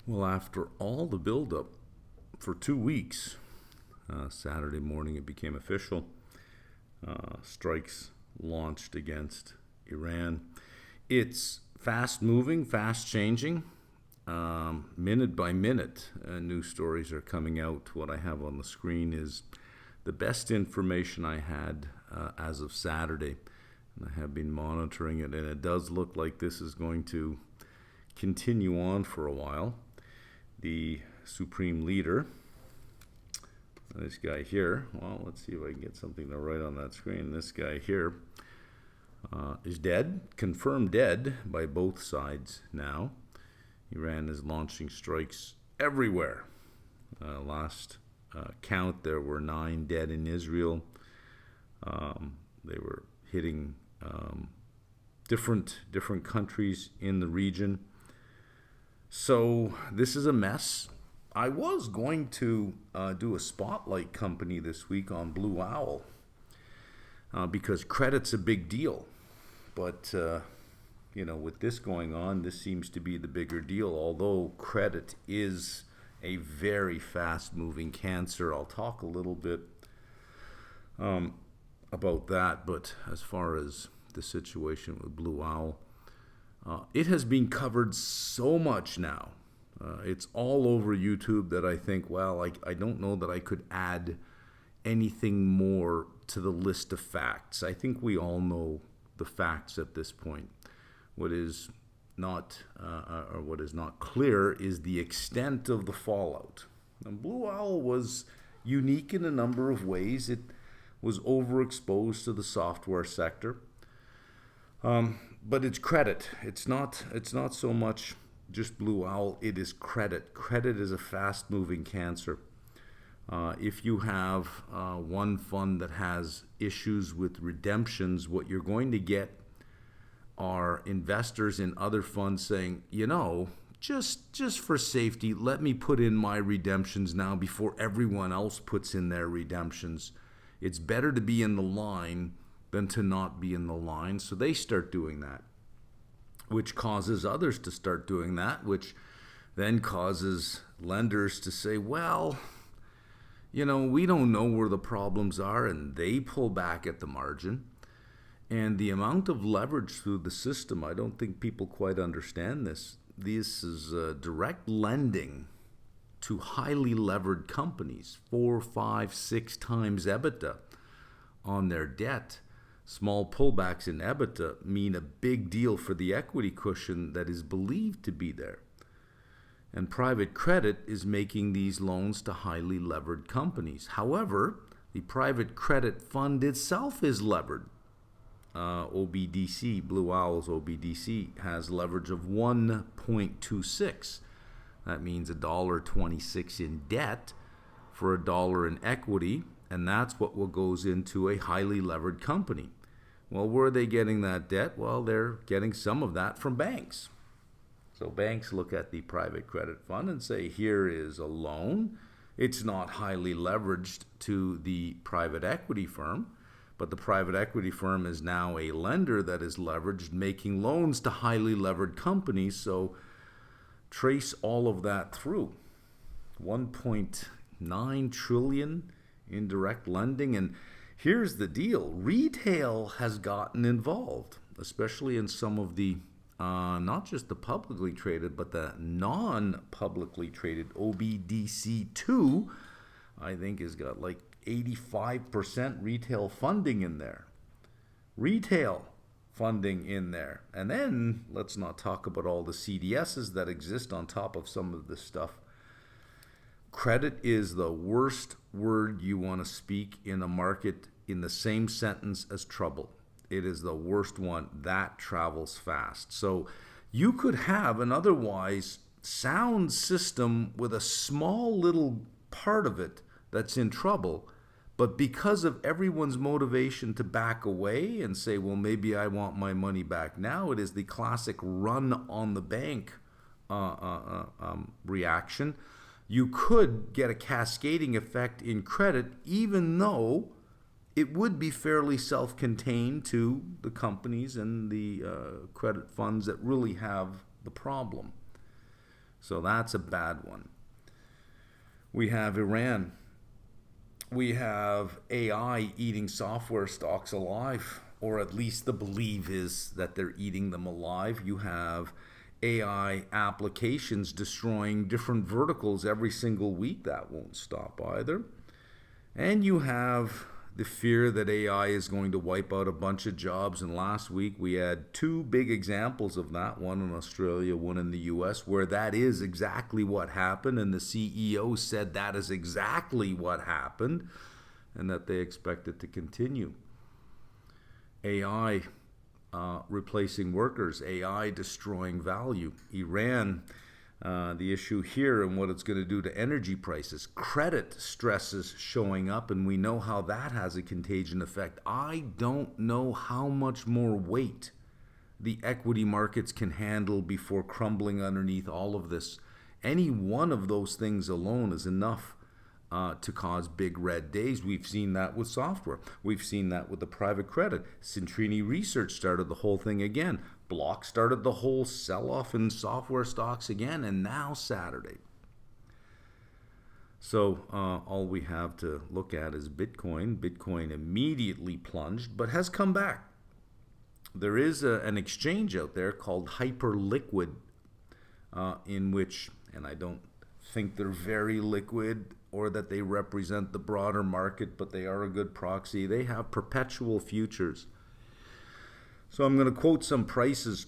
Well, after all the buildup for 2 weeks, Saturday morning it became official. Strikes launched against Iran. It's fast moving, fast changing. Minute by minute, new stories are coming out. What I have on the screen is the best information I had as of Saturday. And I have been monitoring it, and it does look like this is going to continue on for a while. The supreme leader, this guy here, well, let's see if I can get something to write on that screen. This guy here is dead, confirmed dead by both sides now. Iran is launching strikes everywhere. Last count, there were 9 dead in Israel. They were hitting different countries in the region. So this is a mess. I was going to do a spotlight company this week on Blue Owl because credit's a big deal. But, with this going on, this seems to be the bigger deal. Although credit is a very fast-moving cancer. I'll talk a little bit about that. But as far as the situation with Blue Owl, it has been covered so much now. It's all over YouTube that I think, well, I don't know that I could add anything more to the list of facts. I think we all know the facts at this point. What is not clear is the extent of the fallout. Now, Blue Owl was unique in a number of ways. It was overexposed to the software sector. But it's credit. It's not so much just Blue Owl. It is credit. Credit is a fast-moving cancer. If you have one fund that has issues with redemptions, what you're going to get are investors in other funds saying, just for safety, let me put in my redemptions now before everyone else puts in their redemptions. It's better to be in the line than to not be in the line. So they start doing that, which causes others to start doing that, which then causes lenders to say, well, we don't know where the problems are, and they pull back at the margin. And the amount of leverage through the system, I don't think people quite understand this. This is direct lending to highly levered companies, 4, 5, 6 times EBITDA on their debt. Small pullbacks in EBITDA mean a big deal for the equity cushion that is believed to be there. And private credit is making these loans to highly levered companies. However, the private credit fund itself is levered. OBDC, Blue Owl's OBDC, has leverage of 1.26. That means $1.26 in debt for $1 in equity, and that's what goes into a highly levered company. Well, where are they getting that debt? Well, they're getting some of that from banks. So banks look at the private credit fund and say, here is a loan. It's not highly leveraged to the private equity firm, but the private equity firm is now a lender that is leveraged, making loans to highly levered companies. So trace all of that through. 1.9 trillion in direct lending. And here's the deal. Retail has gotten involved, especially in some of the, not just the publicly traded, but the non-publicly traded OBDC2, I think has got like 85% retail funding in there. Retail funding in there. And then let's not talk about all the CDSs that exist on top of some of this stuff. Credit is the worst word you want to speak in a market in the same sentence as trouble. It is the worst one. That travels fast. So you could have an otherwise sound system with a small little part of it that's in trouble, but because of everyone's motivation to back away and say, well, maybe I want my money back now, it is the classic run on the bank reaction. You could get a cascading effect in credit, even though it would be fairly self-contained to the companies and the credit funds that really have the problem. So that's a bad one. We have Iran. We have AI eating software stocks alive, or at least the belief is that they're eating them alive. You have AI applications destroying different verticals every single week. That won't stop either. And you have the fear that AI is going to wipe out a bunch of jobs. And last week we had two big examples of that, one in Australia, one in the US, where that is exactly what happened. And the CEO said that is exactly what happened and that they expect it to continue. AI replacing workers, AI destroying value. Iran, the issue here and what it's going to do to energy prices. Credit stresses showing up, and we know how that has a contagion effect. I don't know how much more weight the equity markets can handle before crumbling underneath all of this. Any one of those things alone is enough to cause big red days. We've seen that with software. We've seen that with the private credit. Centrini Research started the whole thing again. Block started the whole sell-off in software stocks again, and now Saturday. So all we have to look at is Bitcoin. Bitcoin immediately plunged, but has come back. There is an exchange out there called Hyperliquid, in which, and I don't think they're very liquid or that they represent the broader market, but they are a good proxy. They have perpetual futures. So I'm going to quote some prices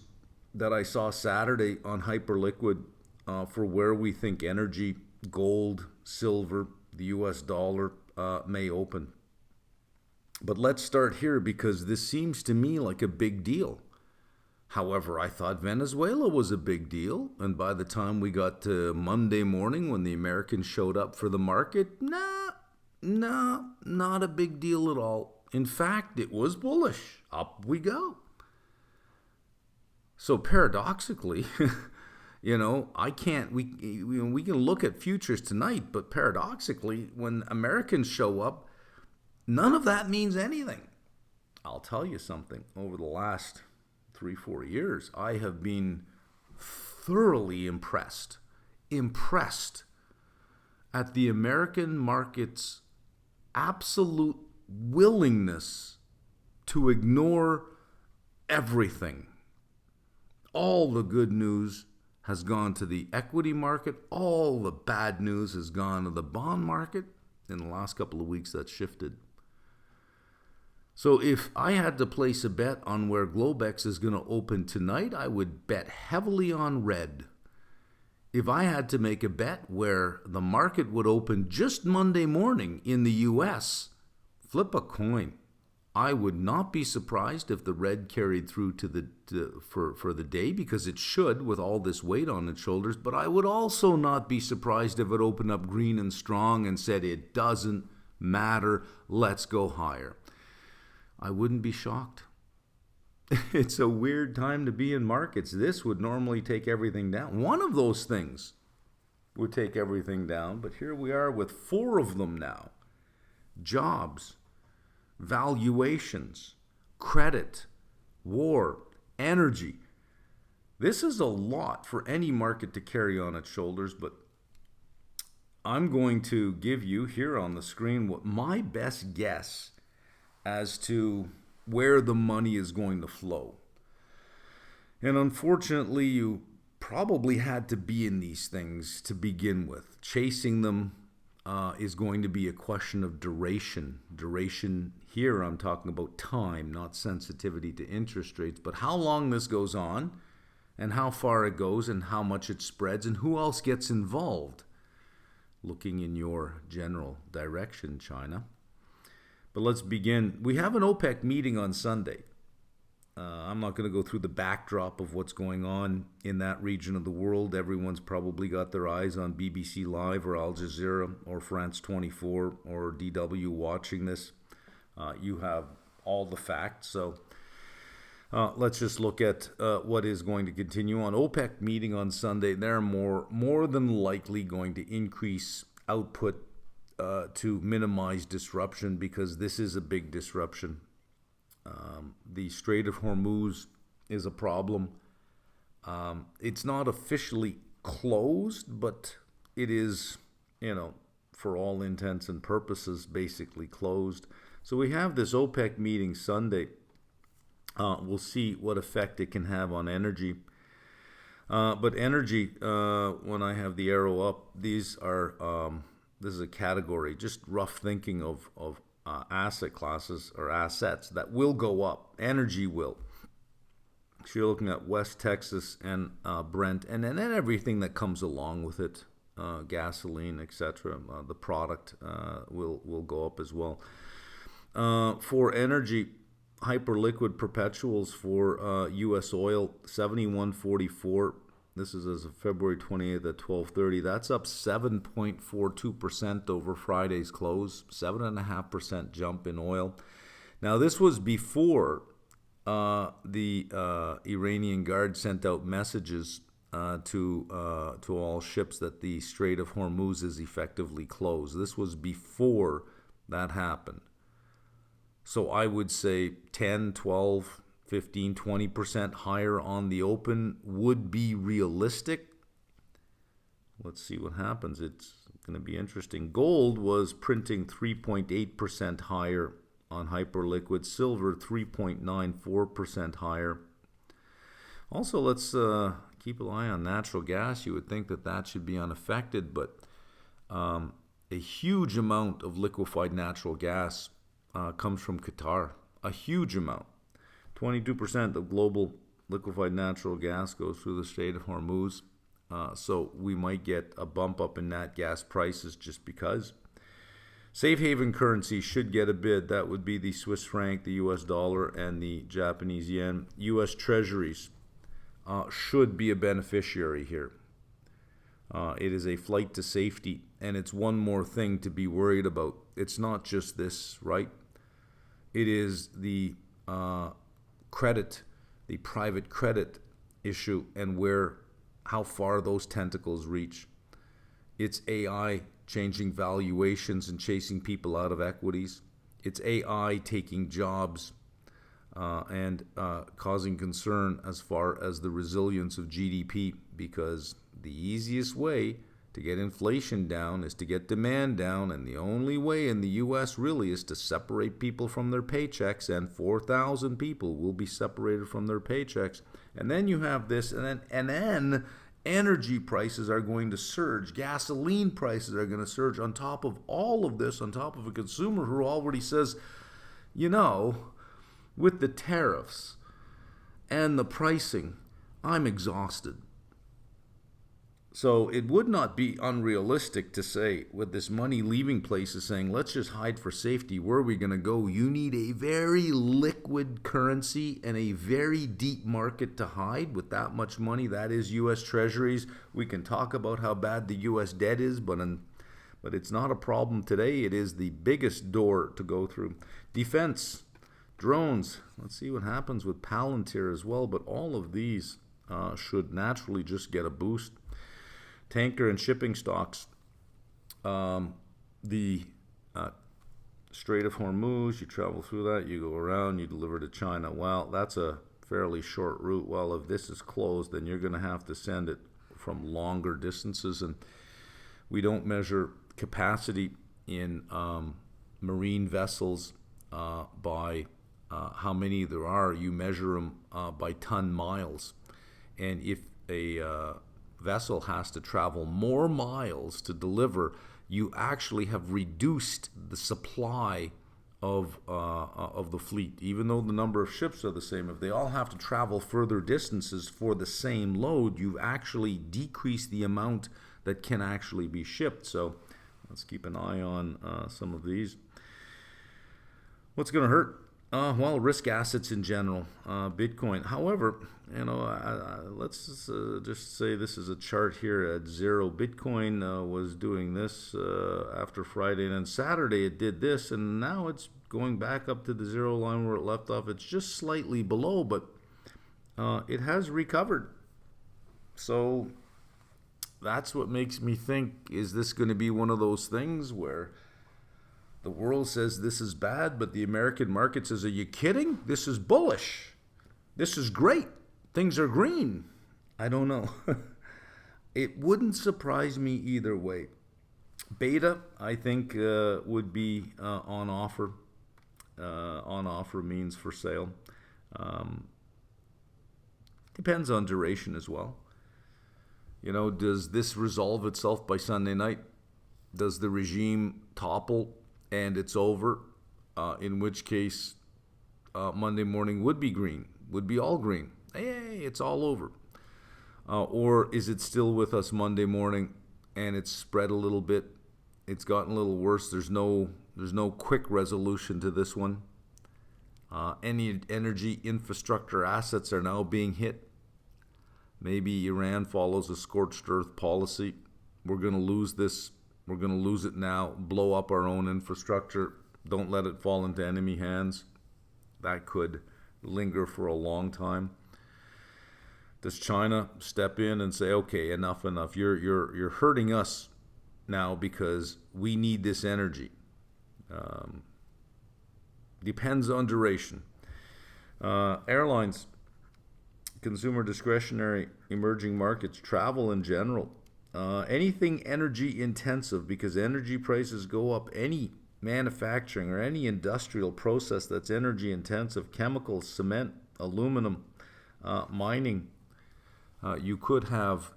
that I saw Saturday on Hyperliquid for where we think energy, gold, silver, the US dollar may open. But let's start here because this seems to me like a big deal. However, I thought Venezuela was a big deal, and by the time we got to Monday morning when the Americans showed up for the market, not a big deal at all. In fact, it was bullish. Up we go. So paradoxically, we can look at futures tonight, but paradoxically, when Americans show up, none of that means anything. I'll tell you something. Over the last 3-4 years, I have been thoroughly impressed at the American market's absolute willingness to ignore everything. All the good news has gone to the equity market. All the bad news has gone to the bond market. In the last couple of weeks, that's shifted. So if I had to place a bet on where Globex is going to open tonight, I would bet heavily on red. If I had to make a bet where the market would open just Monday morning in the US, flip a coin. I would not be surprised if the red carried through for the day, because it should with all this weight on its shoulders. But I would also not be surprised if it opened up green and strong and said, it doesn't matter, let's go higher. I wouldn't be shocked. It's a weird time to be in markets. This would normally take everything down. One of those things would take everything down, but here we are with 4 of them now. Jobs, valuations, credit, war, energy. This is a lot for any market to carry on its shoulders, but I'm going to give you here on the screen what my best guess as to where the money is going to flow. And unfortunately, you probably had to be in these things to begin with. Chasing them is going to be a question of duration. Duration here, I'm talking about time, not sensitivity to interest rates, but how long this goes on and how far it goes and how much it spreads and who else gets involved. Looking in your general direction, China. But let's begin. We have an OPEC meeting on Sunday. I'm not going to go through the backdrop of what's going on in that region of the world. Everyone's probably got their eyes on BBC Live or Al Jazeera or France 24 or DW watching this. You have all the facts. So let's just look at what is going to continue on. OPEC meeting on Sunday. They're more than likely going to increase output to minimize disruption, because this is a big disruption. The Strait of Hormuz is a problem. It's not officially closed, but it is, for all intents and purposes, basically closed. So we have this OPEC meeting Sunday. We'll see what effect it can have on energy. But energy, when I have the arrow up, this is a category, just rough thinking of asset classes or assets that will go up. Energy will. So you're looking at West Texas and Brent, and then everything that comes along with it, gasoline, etc. The product will go up as well. For energy, hyperliquid perpetuals for U.S. oil, 71.44. This is as of February 28th at 12:30. That's up 7.42% over Friday's close, 7.5% jump in oil. Now, this was before the Iranian Guard sent out messages to all ships that the Strait of Hormuz is effectively closed. This was before that happened. So I would say 10, 12, 15, 20% higher on the open would be realistic. Let's see what happens. It's going to be interesting. Gold was printing 3.8% higher on hyperliquid. Silver 3.94% higher. Also, let's keep an eye on natural gas. You would think that should be unaffected, but a huge amount of liquefied natural gas comes from Qatar. A huge amount. 22% of global liquefied natural gas goes through the Strait of Hormuz. So we might get a bump up in nat gas prices just because. Safe haven currency should get a bid. That would be the Swiss franc, the US dollar, and the Japanese yen. US treasuries should be a beneficiary here. It is a flight to safety, and it's one more thing to be worried about. It's not just this, right? It is the credit, the private credit issue, and how far those tentacles reach. It's AI changing valuations and chasing people out of equities. It's AI taking jobs and causing concern as far as the resilience of GDP, because the easiest way to get inflation down is to get demand down, and the only way in the U.S. really is to separate people from their paychecks, and 4,000 people will be separated from their paychecks. And then you have this, and then energy prices are going to surge. Gasoline prices are going to surge on top of all of this, on top of a consumer who already says, with the tariffs and the pricing, I'm exhausted. So it would not be unrealistic to say, with this money leaving places saying, let's just hide for safety, where are we going to go? You need a very liquid currency and a very deep market to hide with that much money. That is U.S. treasuries. We can talk about how bad the U.S. debt is, but it's not a problem today. It is the biggest door to go through. Defense, drones. Let's see what happens with Palantir as well, but all of these should naturally just get a boost. Tanker and shipping stocks, the Strait of Hormuz, you travel through that, you go around, you deliver to China. Well, that's a fairly short route. Well, if this is closed, then you're going to have to send it from longer distances, and we don't measure capacity in marine vessels by how many there are. You measure them by ton miles, and if a vessel has to travel more miles to deliver, you actually have reduced the supply of the fleet. Even though the number of ships are the same, if they all have to travel further distances for the same load, you've actually decreased the amount that can actually be shipped. So let's keep an eye on some of these. What's going to hurt? Well, risk assets in general, Bitcoin. However, let's just say this is a chart here at zero. Bitcoin was doing this after Friday, and then Saturday it did this, and now it's going back up to the zero line where it left off. It's just slightly below, but it has recovered. So that's what makes me think, is this going to be one of those things where the world says this is bad, but the American market says, are you kidding? This is bullish. This is great. Things are green. I don't know. It wouldn't surprise me either way. Beta, I think, would be on offer. On offer means for sale. Um, Depends on duration as well. Does this resolve itself by Sunday night? Does the regime topple and it's over? In which case, Monday morning would be green, would be all green. Hey, it's all over. Or is it still with us Monday morning and it's spread a little bit? It's gotten a little worse. There's no quick resolution to this one. Any energy infrastructure assets are now being hit. Maybe Iran follows a scorched earth policy. We're going to lose this. We're going to lose it now. Blow up our own infrastructure. Don't let it fall into enemy hands. That could linger for a long time. Does China step in and say, okay, enough. You're hurting us now because we need this energy. Depends on duration. Airlines, consumer discretionary, emerging markets, travel in general. Anything energy intensive, because energy prices go up. Any manufacturing or any industrial process that's energy intensive, chemicals, cement, aluminum, mining. You could have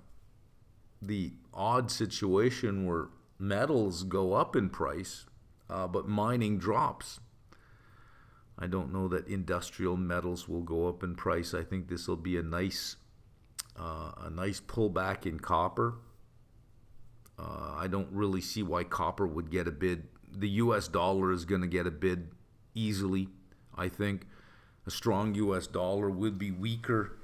the odd situation where metals go up in price, but mining drops. I don't know that industrial metals will go up in price. I think this will be a nice pullback in copper. I don't really see why copper would get a bid. The U.S. dollar is going to get a bid easily. I think a strong U.S. dollar would be weaker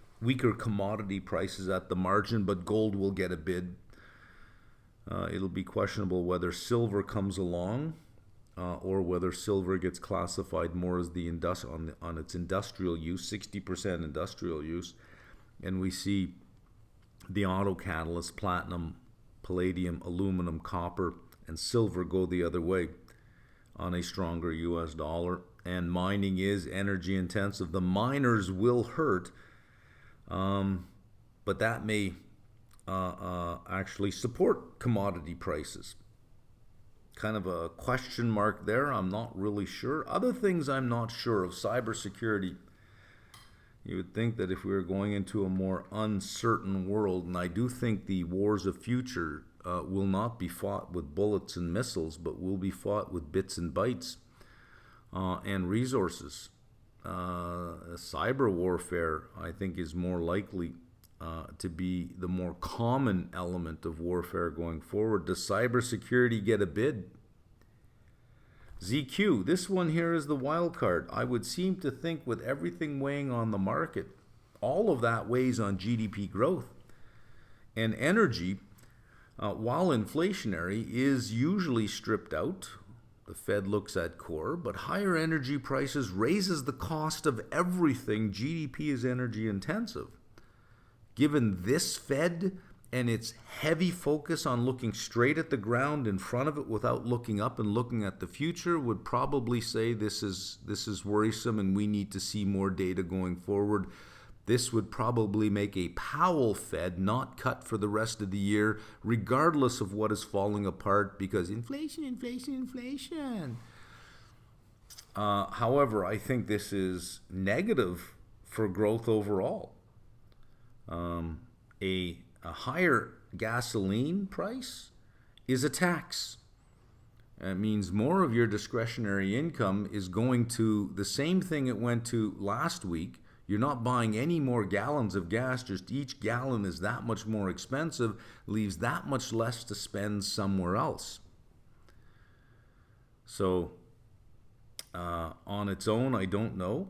commodity prices at the margin, but gold will get a bid. It'll be questionable whether silver comes along. Or whether silver gets classified more as the on its industrial use, 60% industrial use, and we see the auto catalyst, platinum, palladium, aluminum, copper, and silver go the other way on a stronger U.S. dollar. And mining is energy intensive. The miners will hurt, but that may actually support commodity prices. Kind of a question mark there. I'm not really sure. Other things I'm not sure of. Cybersecurity. You would think that if we were going into a more uncertain world, and I do think the wars of future will not be fought with bullets and missiles, but will be fought with bits and bytes and resources. Cyber warfare, I think, is more likely to be the more common element of warfare going forward. Does cybersecurity get a bid? ZQ, this one here is the wild card. I would seem to think with everything weighing on the market, all of that weighs on GDP growth. And energy, while inflationary, is usually stripped out. The Fed looks at core, but higher energy prices raises the cost of everything. GDP is energy intensive. Given this Fed and its heavy focus on looking straight at the ground in front of it without looking up and looking at the future, would probably say this is worrisome and we need to see more data going forward. This would probably make a Powell Fed not cut for the rest of the year, regardless of what is falling apart, because inflation. However, I think this is negative for growth overall. A higher gasoline price is a tax. It means more of your discretionary income is going to the same thing it went to last week. You're not buying any more gallons of gas, just each gallon is that much more expensive, leaves that much less to spend somewhere else. So, on its own, I don't know.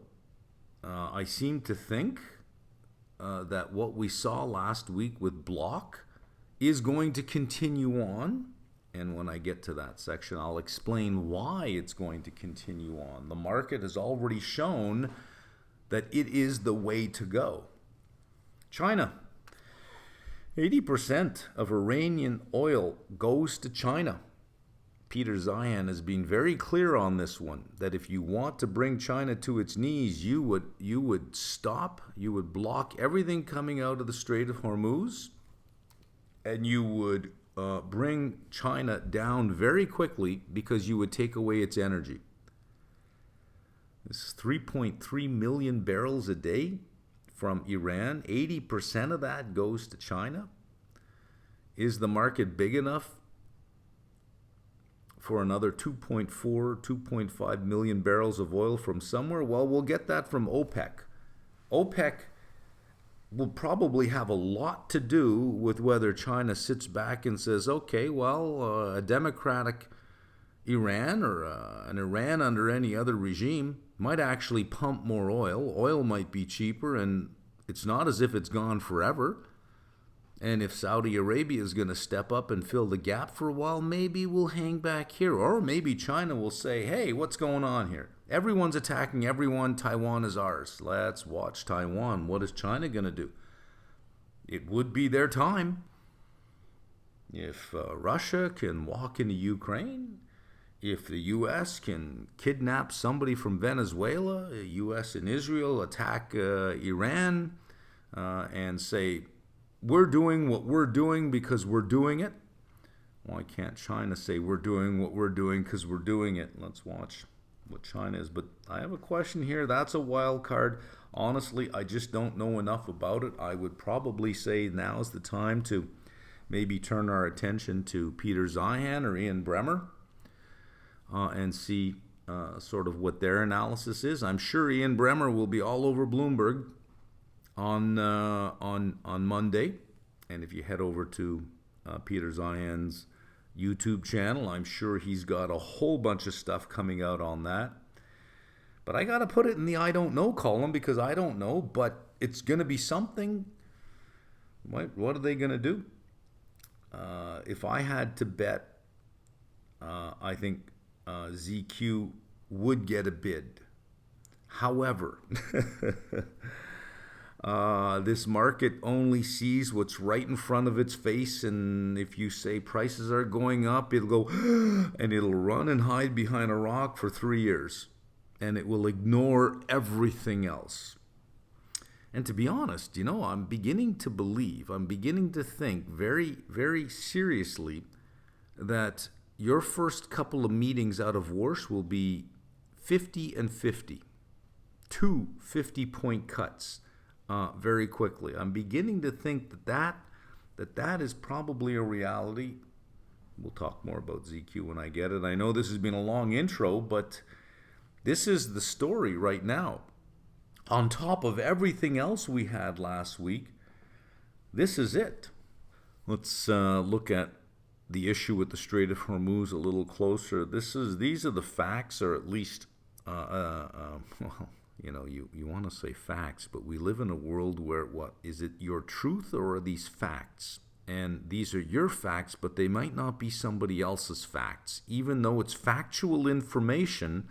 I seem to think that what we saw last week with Block is going to continue on. And when I get to that section, I'll explain why it's going to continue on. The market has already shown that it is the way to go. China. 80% of Iranian oil goes to China. Peter Zeihan has been very clear on this one, that if you want to bring China to its knees, you would block everything coming out of the Strait of Hormuz, and you would bring China down very quickly because you would take away its energy. This is 3.3 million barrels a day from Iran. 80% of that goes to China. Is the market big enough for another 2.4, 2.5 million barrels of oil from somewhere? Well, we'll get that from OPEC. OPEC will probably have a lot to do with whether China sits back and says, okay, well, a democratic Iran or an Iran under any other regime might actually pump more oil. Oil might be cheaper, and it's not as if it's gone forever. And if Saudi Arabia is going to step up and fill the gap for a while, maybe we'll hang back here. Or maybe China will say, hey, what's going on here? Everyone's attacking everyone. Taiwan is ours. Let's watch Taiwan. What is China going to do? It would be their time. If Russia can walk into Ukraine, if the U.S. can kidnap somebody from Venezuela, the U.S. and Israel attack Iran and say, we're doing what we're doing because we're doing it. Why can't China say we're doing what we're doing because we're doing it? Let's watch what China is. But I have a question here. That's a wild card. Honestly, I just don't know enough about it. I would probably say now's the time to maybe turn our attention to Peter Zeihan or Ian Bremmer and see sort of what their analysis is. I'm sure Ian Bremmer will be all over Bloomberg on Monday, and if you head over to Peter Zeihan's YouTube channel, I'm sure he's got a whole bunch of stuff coming out on that. But I got to put it in the I don't know column because I don't know, but it's going to be something. What are they going to do? If I had to bet, I think ZQ would get a bid. However, this market only sees what's right in front of its face, and if you say prices are going up, it'll go and it'll run and hide behind a rock for 3 years, and it will ignore everything else. And to be honest, I'm beginning to believe, I'm beginning to think very, very seriously that your first couple of meetings out of Warsh will be 50 and 50, 2 50-point cuts. Very quickly. I'm beginning to think that is probably a reality. We'll talk more about ZQ when I get it. I know this has been a long intro, but this is the story right now. On top of everything else we had last week, this is it. Let's look at the issue with the Strait of Hormuz a little closer. These are the facts, or at least you want to say facts, but we live in a world where, what is it, your truth, or are these facts? And these are your facts, but they might not be somebody else's facts. Even though it's factual information,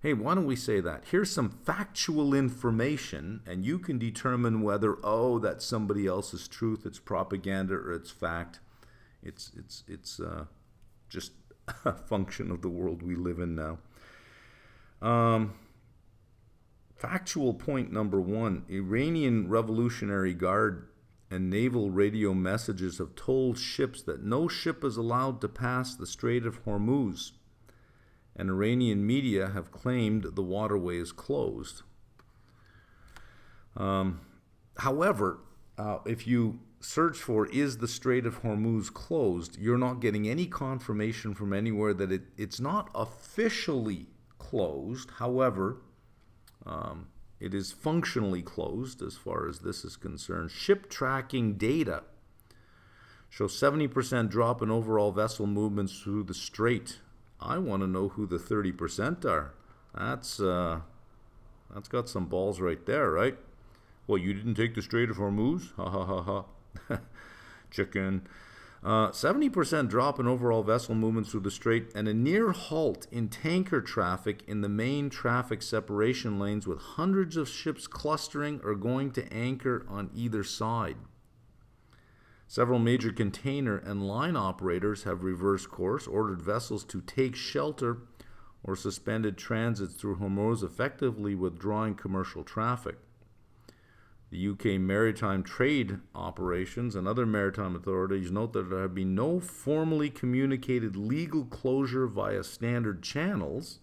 hey, why don't we say that? Here's some factual information, and you can determine whether, that's somebody else's truth, it's propaganda, or it's fact. It's just a function of the world we live in now. Factual point number 1, Iranian Revolutionary Guard and naval radio messages have told ships that no ship is allowed to pass the Strait of Hormuz, and Iranian media have claimed the waterway is closed. However, if you search for is the Strait of Hormuz closed, you're not getting any confirmation from anywhere that it's not officially closed. However, it is functionally closed as far as this is concerned. Ship tracking data shows 70% drop in overall vessel movements through the strait. I want to know who the 30% are. That's got some balls right there, right? Well, you didn't take the Strait of Hormuz? Ha ha ha ha. Chicken. 70% drop in overall vessel movements through the strait, and a near halt in tanker traffic in the main traffic separation lanes, with hundreds of ships clustering or going to anchor on either side. Several major container and line operators have reversed course, ordered vessels to take shelter, or suspended transits through Hormuz, effectively withdrawing commercial traffic. The UK Maritime Trade Operations and other maritime authorities note that there have been no formally communicated legal closure via standard channels,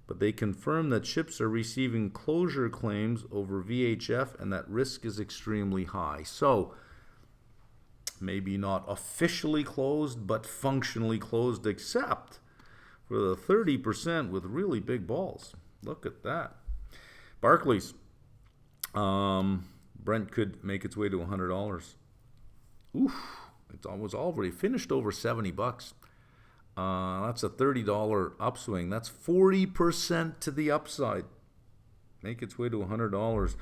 but they confirm that ships are receiving closure claims over VHF and that risk is extremely high. So, maybe not officially closed, but functionally closed, except for the 30% with really big balls. Look at that. Barclays. Brent could make its way to $100. Oof, it was already finished over $70. That's a $30 upswing. That's 40% to the upside. Make its way to $100.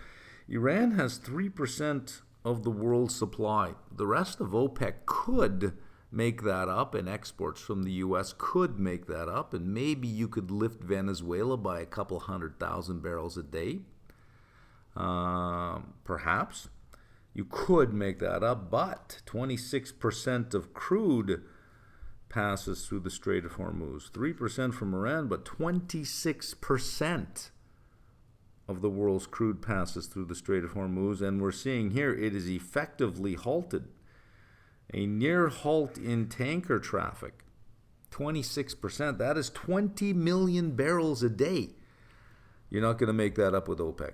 Iran has 3% of the world's supply. The rest of OPEC could make that up, and exports from the U.S. could make that up, and maybe you could lift Venezuela by a couple 100,000 barrels a day. Perhaps you could make that up, but 26% of crude passes through the Strait of Hormuz. 3% from Iran, but 26% of the world's crude passes through the Strait of Hormuz, and we're seeing here it is effectively halted. A near halt in tanker traffic. 26%. That is 20 million barrels a day. You're not going to make that up with OPEC.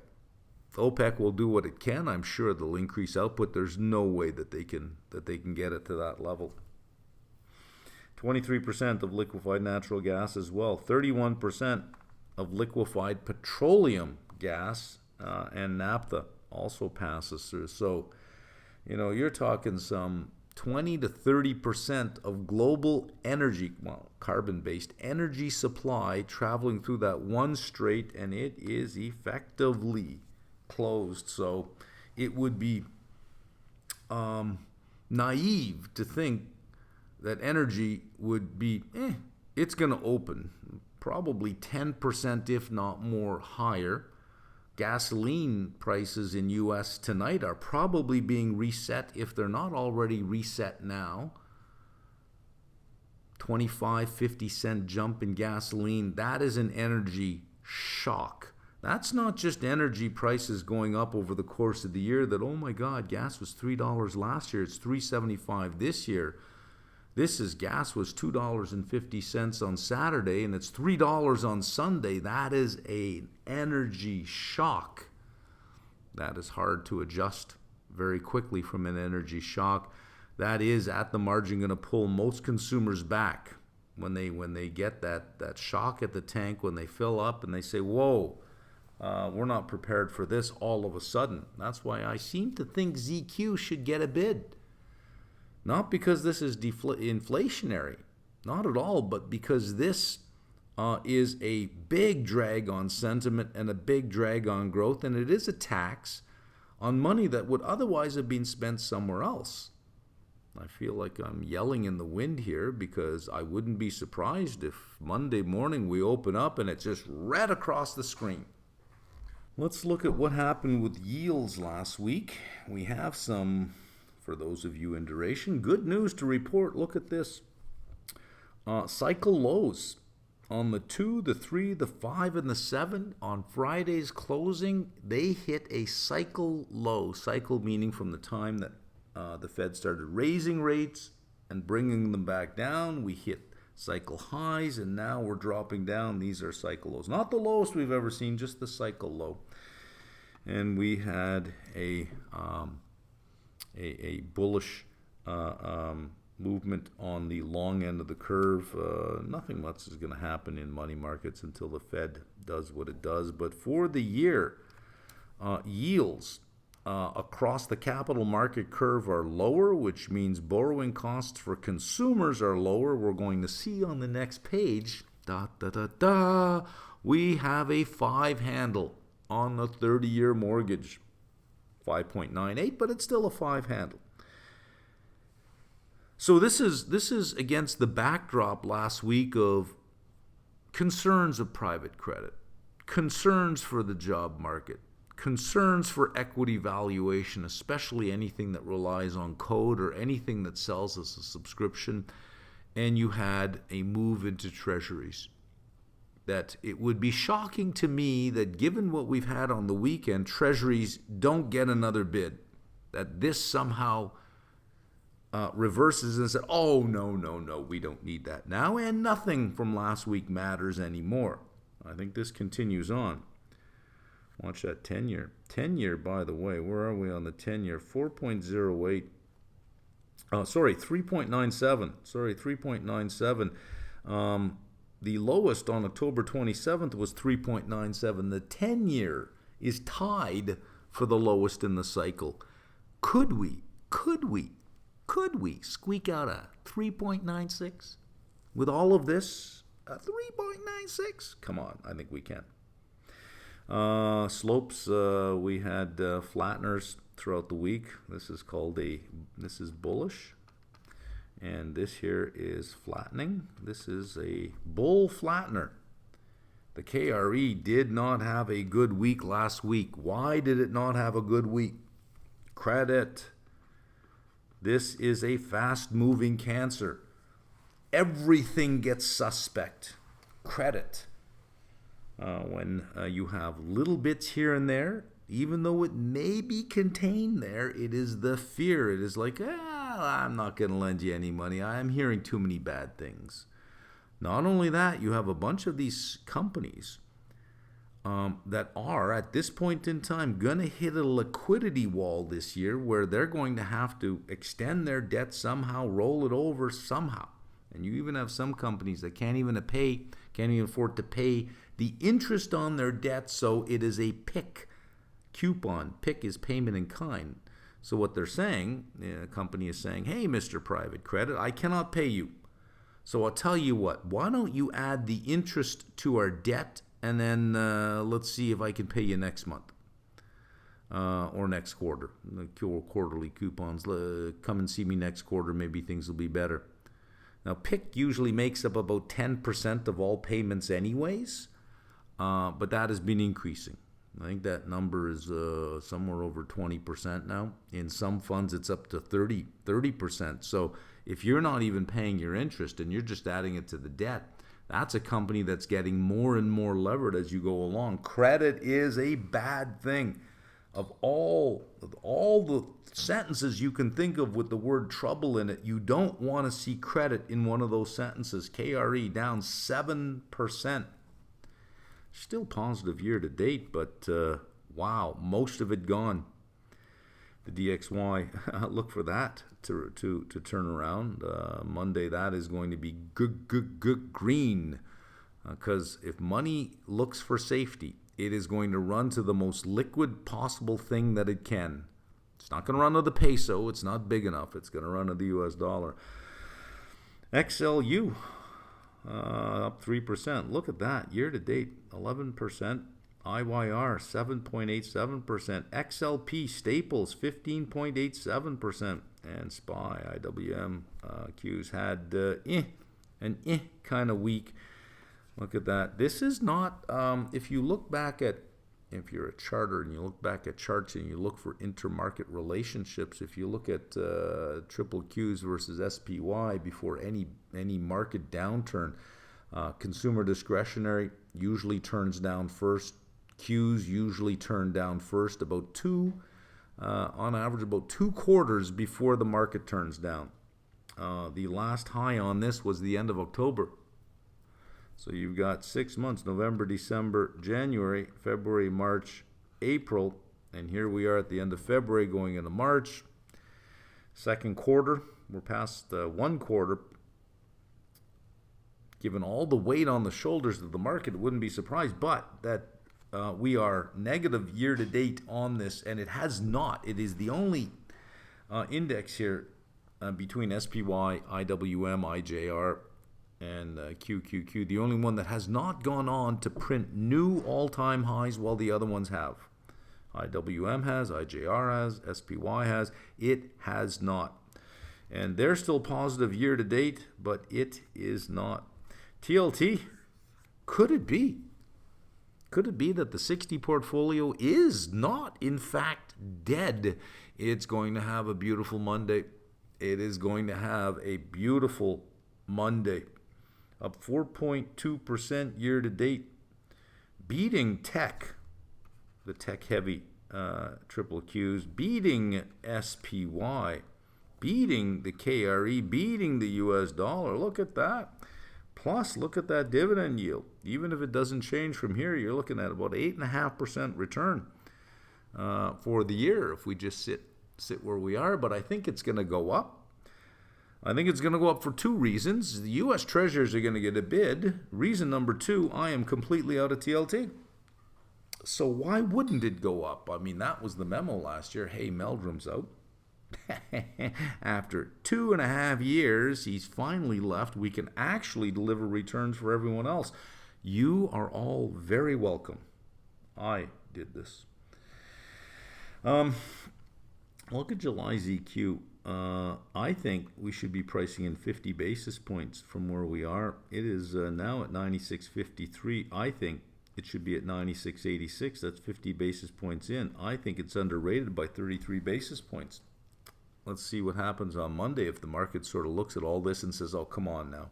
OPEC will do what it can. I'm sure they'll increase output. There's no way that they can get it to that level. 23% of liquefied natural gas as well. 31% of liquefied petroleum gas and naphtha also passes through. So, you're talking some 20 to 30% of global energy, carbon-based energy supply traveling through that one strait, and it is effectively closed. So it would be naive to think that energy would be, it's going to open probably 10%, if not more, higher. Gasoline prices in U.S. tonight are probably being reset, if they're not already reset now. 25-50 cent jump in gasoline, that is an energy shock. That's not just energy prices going up over the course of the year that, oh my God, gas was $3 last year, it's $3.75 this year. This is gas was $2.50 on Saturday and it's $3 on Sunday. That is an energy shock. That is hard to adjust very quickly from an energy shock. That is at the margin going to pull most consumers back when they get that shock at the tank, when they fill up and they say, whoa, we're not prepared for this all of a sudden. That's why I seem to think ZQ should get a bid. Not because this is inflationary, not at all, but because this is a big drag on sentiment and a big drag on growth, and it is a tax on money that would otherwise have been spent somewhere else. I feel like I'm yelling in the wind here, because I wouldn't be surprised if Monday morning we open up and it's just red across the screen. Let's look at what happened with yields last week. We have some, for those of you in duration, good news to report. Look at this. Cycle lows on the 2, the 3, the 5, and the 7. On Friday's closing, they hit a cycle low. Cycle meaning from the time that the Fed started raising rates and bringing them back down. We hit cycle highs, and now we're dropping down. These are cycle lows. Not the lowest we've ever seen, just the cycle low. And we had a bullish movement on the long end of the curve. Nothing much is going to happen in money markets until the Fed does what it does. But for the year, yields across the capital market curve are lower, which means borrowing costs for consumers are lower. We're going to see on the next page, we have a 5 handle on the 30-year mortgage. 5.98, but it's still a 5 handle. So this is against the backdrop last week of concerns of private credit, concerns for the job market, concerns for equity valuation, especially anything that relies on code or anything that sells as a subscription, and you had a move into treasuries. that it would be shocking to me that given what we've had on the weekend, Treasuries don't get another bid, that this somehow reverses and said, oh, no, we don't need that now, and nothing from last week matters anymore. I think this continues on. Watch that 10-year. 10-year, by the way, where are we on the 10-year? 4.08. 3.97. 3.97. The lowest on October 27th was 3.97. The 10-year is tied for the lowest in the cycle. Could we squeak out a 3.96? With all of this, a 3.96? Come on, I think we can. Slopes, we had flatteners throughout the week. This is bullish. And this here is flattening. This is a bull flattener. The KRE did not have a good week last week. Why did it not have a good week? Credit. This is a fast-moving cancer. Everything gets suspect. Credit. When you have little bits here and there, even though it may be contained there, it is the fear. It is like, I'm not going to lend you any money. I am hearing too many bad things. Not only that, you have a bunch of these companies that are, at this point in time, going to hit a liquidity wall this year where they're going to have to extend their debt somehow, roll it over somehow. And you even have some companies that can't even afford to pay the interest on their debt, so it is a PIK coupon. PIK is payment in kind. So what they're saying, a company is saying, hey, Mr. Private Credit, I cannot pay you. So I'll tell you what, why don't you add the interest to our debt, and then let's see if I can pay you next month or next quarter. Quarterly coupons, come and see me next quarter, maybe things will be better. Now, PIK usually makes up about 10% of all payments anyways, but that has been increasing. I think that number is somewhere over 20% now. In some funds, it's up to 30%. So if you're not even paying your interest and you're just adding it to the debt, that's a company that's getting more and more levered as you go along. Credit is a bad thing. Of all the sentences you can think of with the word trouble in it, you don't want to see credit in one of those sentences. KRE down 7%. Still positive year to date, but wow, most of it gone. The DXY, look for that to turn around. Monday, that is going to be good green, because if money looks for safety, it is going to run to the most liquid possible thing that it can. It's not going to run to the peso. It's not big enough. It's going to run to the US dollar. XLU, up 3%. Look at that. Year to date, 11%. IYR, 7.87%. XLP Staples, 15.87%. And SPY, IWM, Qs had an kind of week. Look at that. This is not, if you're a charter and you look back at charts and you look for intermarket relationships, if you look at triple Qs versus SPY before any market downturn, consumer discretionary usually turns down first. Qs usually turn down first, on average, about 2 quarters before the market turns down. The last high on this was the end of October. So you've got 6 months, November, December, January, February, March, April, and here we are at the end of February going into March. Second quarter, we're past 1 quarter. Given all the weight on the shoulders of the market, it wouldn't be surprised, but that we are negative year to date on this, and it has not. It is the only index here between SPY, IWM, IJR, and QQQ, the only one that has not gone on to print new all-time highs while the other ones have. IWM has, IJR has, SPY has. It has not. And they're still positive year to date, but it is not. TLT, could it be? Could it be that the 60 portfolio is not, in fact, dead? It's going to have a beautiful Monday. It is going to have a beautiful Monday. up 4.2% year to date, beating tech, the tech heavy triple Qs, beating SPY, beating the KRE, beating the US dollar. Look at that. Plus, look at that dividend yield. Even if it doesn't change from here, you're looking at about 8.5% return for the year if we just sit where we are. But I think it's going to go up. I think it's going to go up for two reasons. The U.S. Treasuries are going to get a bid. Reason number two, I am completely out of TLT. So why wouldn't it go up? I mean, that was the memo last year. Hey, Meldrum's out. After 2.5 years, he's finally left. We can actually deliver returns for everyone else. You are all very welcome. I did this. Look at July ZQ. I think we should be pricing in 50 basis points from where we are. It is now at 96.53. I think it should be at 96.86. That's 50 basis points in. I think it's underrated by 33 basis points. Let's see what happens on Monday if the market sort of looks at all this and says, oh, come on now.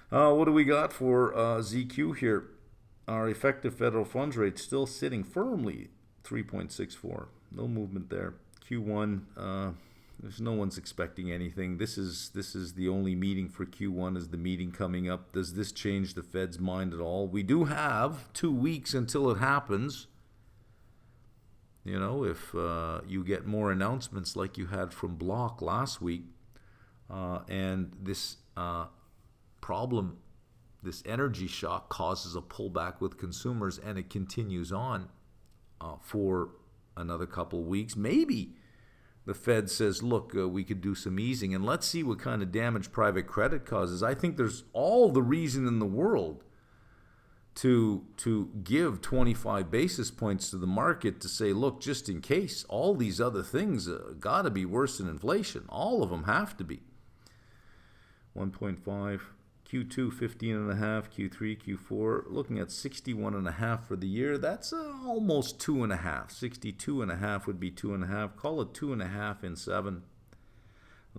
What do we got for ZQ here? Our effective federal funds rate still sitting firmly 3.64. No movement there. Q1, there's no one's expecting anything. This is the only meeting for Q1 is the meeting coming up. Does this change the Fed's mind at all? We do have 2 weeks until it happens. You know, if you get more announcements like you had from Block last week, and this problem, this energy shock causes a pullback with consumers, and it continues on for another couple of weeks, maybe the Fed says, look, we could do some easing, and let's see what kind of damage private credit causes. I think there's all the reason in the world to give 25 basis points to the market to say, look, just in case, all these other things got to be worse than inflation. All of them have to be. 1.5, Q2, 15.5, Q3, Q4, looking at 61.5 for the year. That's almost 2.5. 62.5 would be 2.5. Call it 2.5 in 7.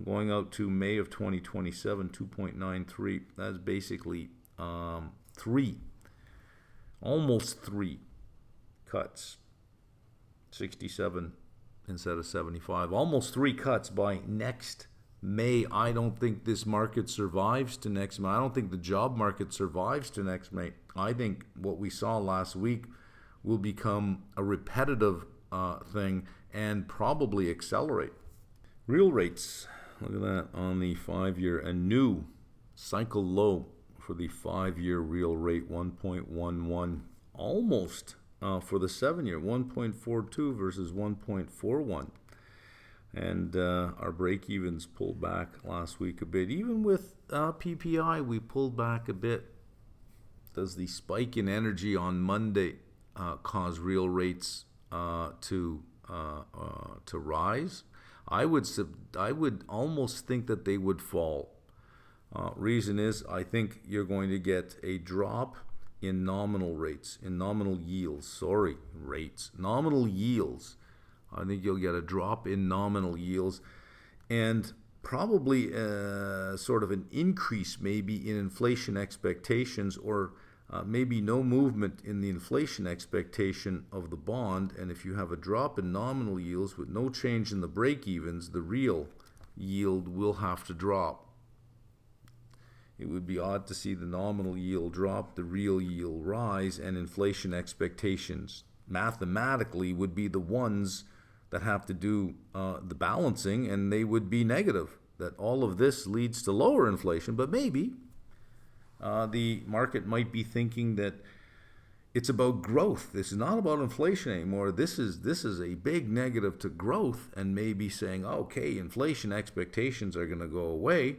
Going out to May of 2027, 2.93. That's basically 3. Almost 3 cuts. 67 instead of 75. Almost 3 cuts by next May. I don't think this market survives to next May. I don't think the job market survives to next May. I think what we saw last week will become a repetitive thing and probably accelerate. Real rates. Look at that on the 5-year. A new cycle low for the 5-year real rate, 1.11. Almost for the 7-year, 1.42 versus 1.41. And our break-evens pulled back last week a bit. Even with PPI, we pulled back a bit. Does the spike in energy on Monday cause real rates to rise? I would almost think that they would fall. Reason is, I think you're going to get a drop in nominal rates, in nominal yields. Nominal yields. I think you'll get a drop in nominal yields and probably sort of an increase maybe in inflation expectations, or maybe no movement in the inflation expectation of the bond. And if you have a drop in nominal yields with no change in the break-evens, the real yield will have to drop. It would be odd to see the nominal yield drop, the real yield rise, and inflation expectations mathematically would be the ones that have to do the balancing, and they would be negative. That all of this leads to lower inflation, but maybe the market might be thinking that it's about growth. This is not about inflation anymore. This is a big negative to growth, and maybe saying, okay, inflation expectations are going to go away.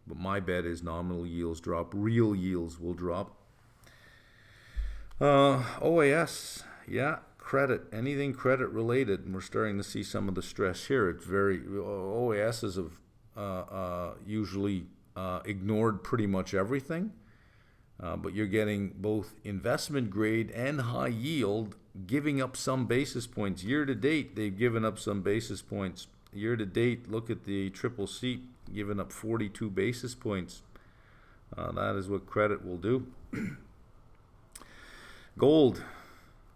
But my bet is nominal yields drop, real yields will drop. OAS, yeah, credit, anything credit related, and we're starting to see some of the stress here. It's very, OASs have usually ignored pretty much everything, but you're getting both investment grade and high yield giving up some basis points. Year to date, they've given up some basis points. Year to date, look at the triple C, giving up 42 basis points. That is what credit will do. Gold,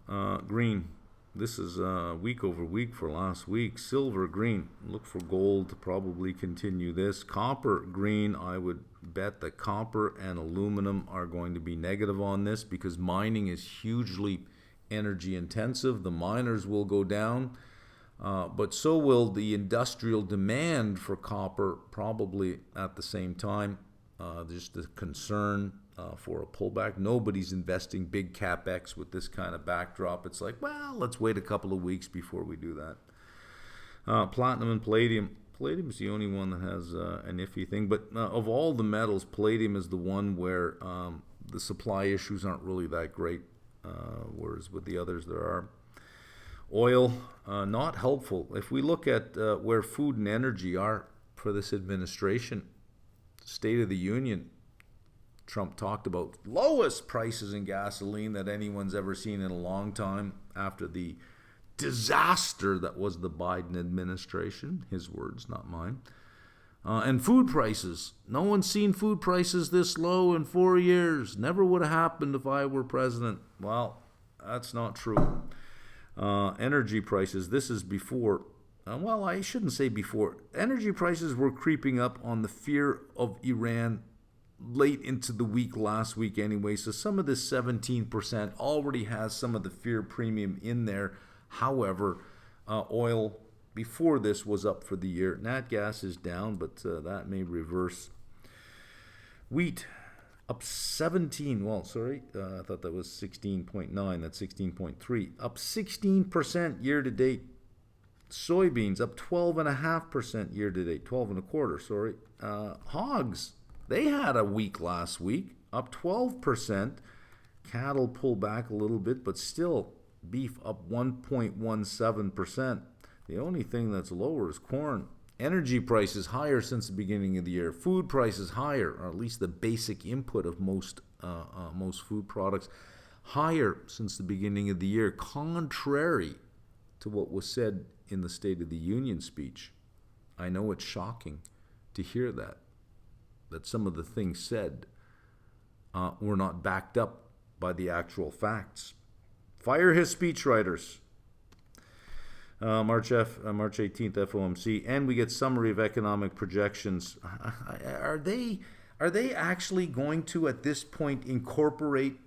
green. This is week over week for last week. Silver, green. Look for gold to probably continue this. Copper, green. I would bet that copper and aluminum are going to be negative on this because mining is hugely energy intensive. The miners will go down, but so will the industrial demand for copper probably at the same time. Just the concern for a pullback. Nobody's investing big capex with this kind of backdrop. It's like, well, let's wait a couple of weeks before we do that. Platinum and palladium. Palladium is the only one that has an iffy thing. But of all the metals, palladium is the one where the supply issues aren't really that great, whereas with the others there are. Oil, not helpful. If we look at where food and energy are for this administration, State of the Union, Trump talked about lowest prices in gasoline that anyone's ever seen in a long time after the disaster that was the Biden administration. His words, not mine. And food prices. No one's seen food prices this low in 4 years. Never would have happened if I were president. Well, that's not true. Energy prices. This is before. Well, I shouldn't say before. Energy prices were creeping up on the fear of Iran late into the week last week anyway. So some of this 17% already has some of the fear premium in there. However, oil before this was up for the year. Nat gas is down, but that may reverse. Wheat up 17. Well, sorry, I thought that was 16.9. That's 16.3. Up 16% year to date. Soybeans up 12.5% year to date. 12.25. Sorry. Hogs. They had a week last week, up 12%. Cattle pull back a little bit, but still beef up 1.17%. The only thing that's lower is corn. Energy prices higher since the beginning of the year. Food prices higher, or at least the basic input of most food products, higher since the beginning of the year, contrary to what was said in the State of the Union speech. I know it's shocking to hear that some of the things said were not backed up by the actual facts. Fire his speechwriters. March 18th, FOMC, and we get summary of economic projections. Are they actually going to, at this point, incorporate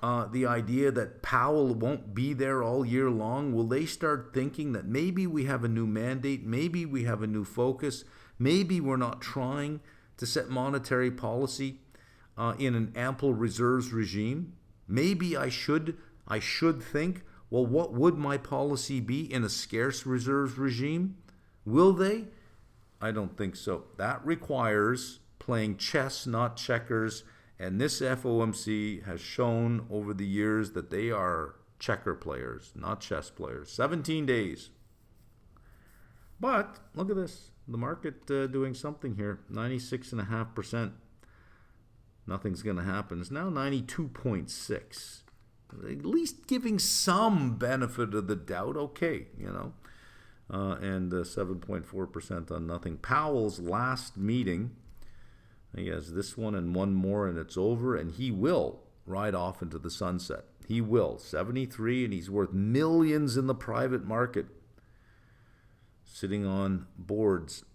the idea that Powell won't be there all year long? Will they start thinking that maybe we have a new mandate, maybe we have a new focus, maybe we're not trying to set monetary policy in an ample reserves regime? Maybe I should think, well, what would my policy be in a scarce reserves regime? Will they? I don't think so. That requires playing chess, not checkers, and this FOMC has shown over the years that they are checker players, not chess players. 17 days. But look at this. The market doing something here, 96.5%. Nothing's going to happen. It's now 92.6. At least giving some benefit of the doubt. Okay, and 7.4% on nothing. Powell's last meeting, he has this one and one more, and it's over, and he will ride off into the sunset. He will. 73, and he's worth millions in the private market. Sitting on boards,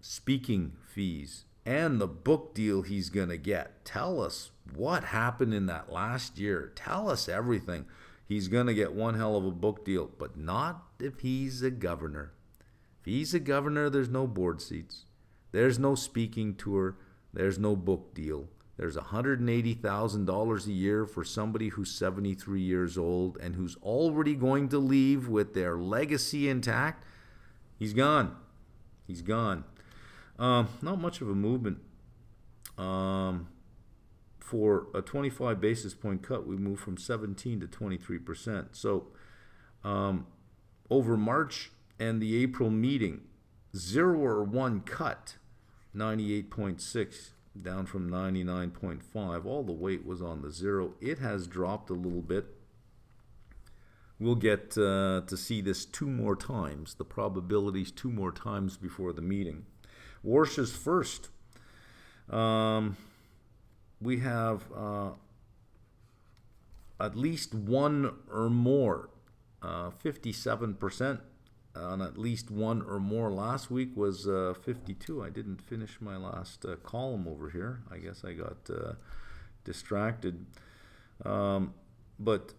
speaking fees, and the book deal he's going to get. Tell us what happened in that last year. Tell us everything. He's going to get one hell of a book deal, but not if he's a governor. If he's a governor, there's no board seats. There's no speaking tour. There's no book deal. There's $180,000 a year for somebody who's 73 years old and who's already going to leave with their legacy intact. He's gone. He's gone. Not much of a movement. For a 25 basis point cut, we moved from 17 to 23%. So over March and the April meeting, 0 or 1 cut, 98.6. Down from 99.5. All the weight was on the 0. It has dropped a little bit. we'll get to see this 2 more times, the probabilities 2 more times before the meeting. Warsha's first. We have at least one or more, 57% on at least one or more. Last week was 52. I didn't finish my last column over here. I guess I got distracted. But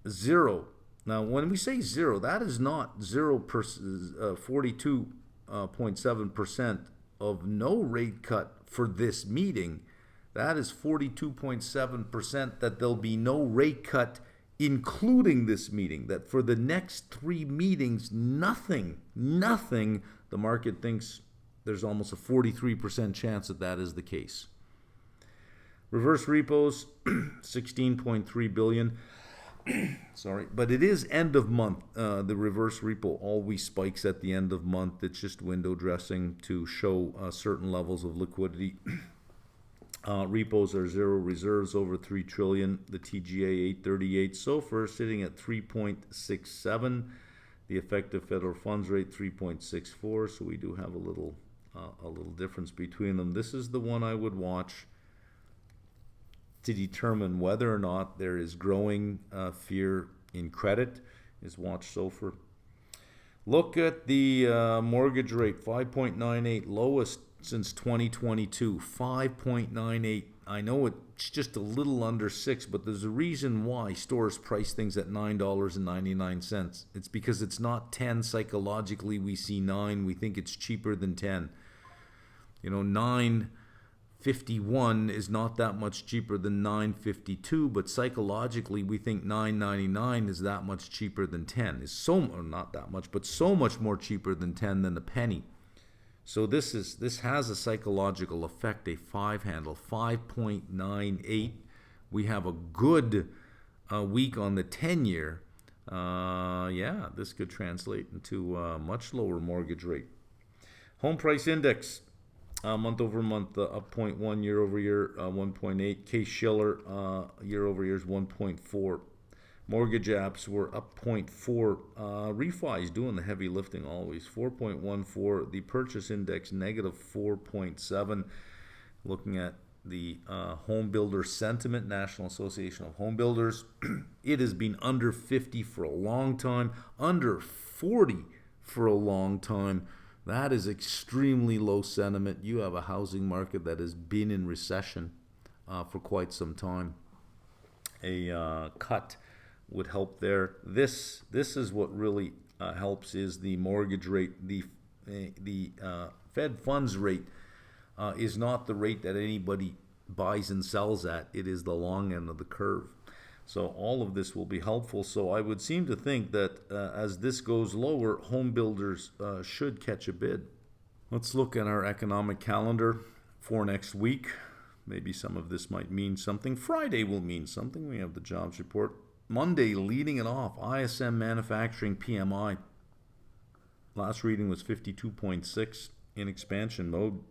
zero. Now, when we say zero, that is not 42.7% of no rate cut for this meeting. That is 42.7% that there'll be no rate cut including this meeting, that for the next 3 meetings, nothing, the market thinks there's almost a 43% chance that that is the case. Reverse repos, 16.3 billion. Sorry, but it is end of month. The reverse repo always spikes at the end of month. It's just window dressing to show certain levels of liquidity. Repos are zero, reserves over 3 trillion, the TGA 838, SOFR sitting at 3.67, the effective federal funds rate 3.64, so we do have a little difference between them. This is the one I would watch to determine whether or not there is growing fear in credit, is watch SOFR. Look at the mortgage rate, 5.98, lowest since 2022, 5.98. I know it's just a little under 6, but there's a reason why stores price things at $9.99. It's because it's not 10 psychologically. We see 9, we think it's cheaper than 10. You know, 9.51 is not that much cheaper than 9.52, but psychologically we think 9.99 is that much cheaper than 10. Is so not that much, but so much more cheaper than 10 than a penny. So this has a psychological effect, a 5 handle, 5.98. We have a good week on the 10-year. Yeah, this could translate into a much lower mortgage rate. Home price index, month over month, up 0.1, year over year, 1.8. Case-Shiller, year over year is 1.4. Mortgage apps were up 0.4. Refis doing the heavy lifting always, 4.14. The purchase index, negative 4.7. Looking at the home builder sentiment, National Association of Home Builders, it has been under 50 for a long time, under 40 for a long time. That is extremely low sentiment. You have a housing market that has been in recession for quite some time. A cut would help there. This is what really helps, is the mortgage rate. The Fed funds rate is not the rate that anybody buys and sells at. It is the long end of the curve. So all of this will be helpful. So I would seem to think that as this goes lower, home builders should catch a bid. Let's look at our economic calendar for next week. Maybe some of this might mean something. Friday will mean something. We have the jobs report. Monday, leading it off, ISM manufacturing PMI. Last reading was 52.6 in expansion mode.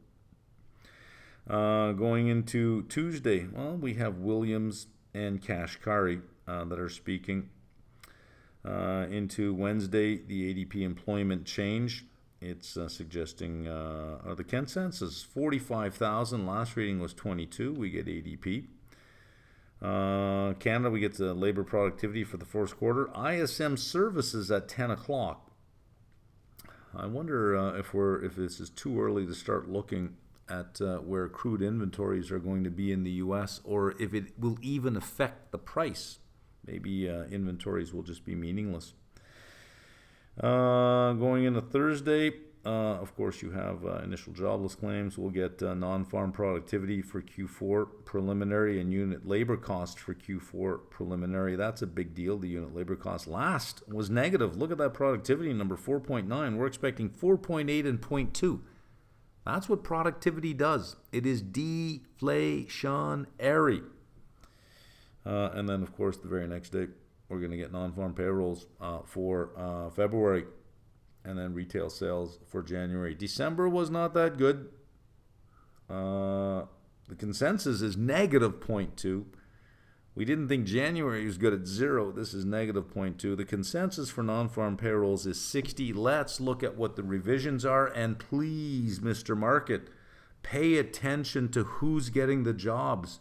Going into Tuesday, well, we have Williams and Kashkari that are speaking. Into Wednesday, the ADP employment change. It's suggesting the consensus 45,000. Last reading was 22. We get ADP. Canada, we get the labor productivity for the first quarter. ISM services at 10 o'clock. I wonder if this is too early to start looking at where crude inventories are going to be in the U.S., or if it will even affect the price. Maybe inventories will just be meaningless. Going into Thursday, of course, you have initial jobless claims. We'll get non-farm productivity for Q4 preliminary, and unit labor cost for Q4 preliminary. That's a big deal. The unit labor cost last was negative. Look at that productivity number, 4.9. We're expecting 4.8 and 0.2. That's what productivity does. It is deflationary. And then, of course, the very next day, we're going to get non-farm payrolls for February, and then retail sales for January. December was not that good. The consensus is negative 0.2. We didn't think January was good at 0. This is negative 0.2. The consensus for non-farm payrolls is 60. Let's look at what the revisions are. And please, Mr. Market, pay attention to who's getting the jobs.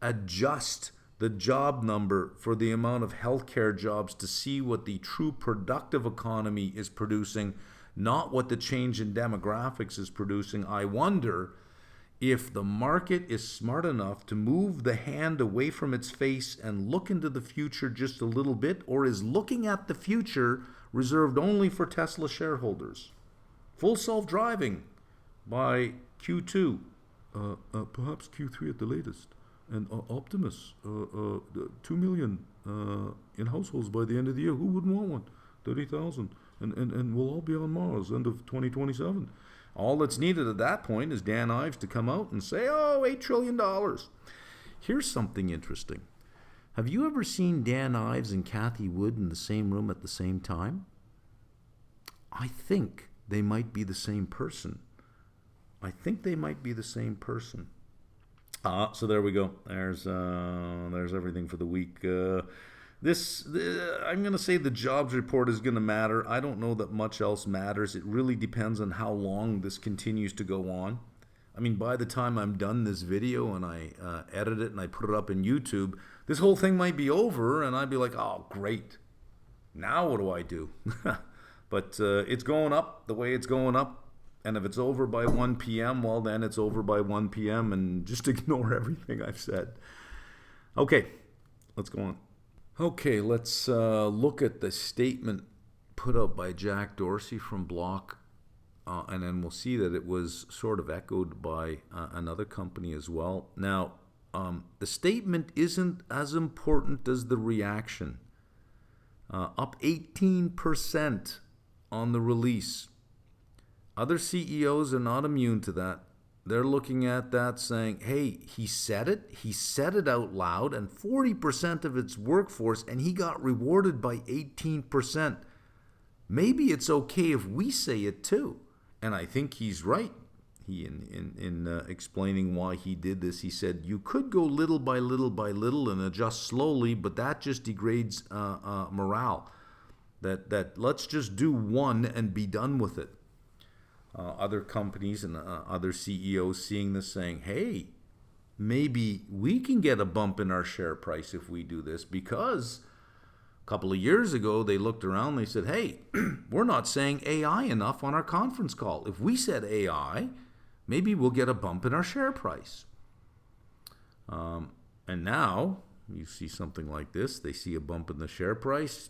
Adjust the job number for the amount of healthcare jobs to see what the true productive economy is producing, not what the change in demographics is producing. I wonder if the market is smart enough to move the hand away from its face and look into the future just a little bit, or is looking at the future reserved only for Tesla shareholders. Full self-driving by Q2, perhaps Q3 at the latest. And Optimus, 2 million in households by the end of the year. Who wouldn't want one? 30,000. And we'll all be on Mars end of 2027. All that's needed at that point is Dan Ives to come out and say, oh, $8 trillion. Here's something interesting. Have you ever seen Dan Ives and Cathie Wood in the same room at the same time? I think they might be the same person. So there we go. There's everything for the week. I'm going to say the jobs report is going to matter. I don't know that much else matters. It really depends on how long this continues to go on. I mean, by the time I'm done this video and I edit it and I put it up in YouTube, this whole thing might be over and I'd be like, oh, great. Now what do I do? But it's going up the way it's going up. And if it's over by 1 p.m., well, then it's over by 1 p.m. and just ignore everything I've said. Okay, let's go on. Okay, let's look at the statement put out by Jack Dorsey from Block, and then we'll see that it was sort of echoed by another company as well. Now, the statement isn't as important as the reaction. Up 18% on the release. Other CEOs are not immune to that. They're looking at that saying, hey, he said it out loud, and 40% of its workforce, and he got rewarded by 18%. Maybe it's okay if we say it too. And I think he's right. He, in explaining why he did this, he said, you could go little by little by little and adjust slowly, but that just degrades morale. That let's just do one and be done with it. Other companies and other CEOs seeing this saying, hey, maybe we can get a bump in our share price if we do this, because a couple of years ago they looked around and they said, hey, we're not saying AI enough on our conference call. If we said AI, maybe we'll get a bump in our share price. And now you see something like this, they see a bump in the share price.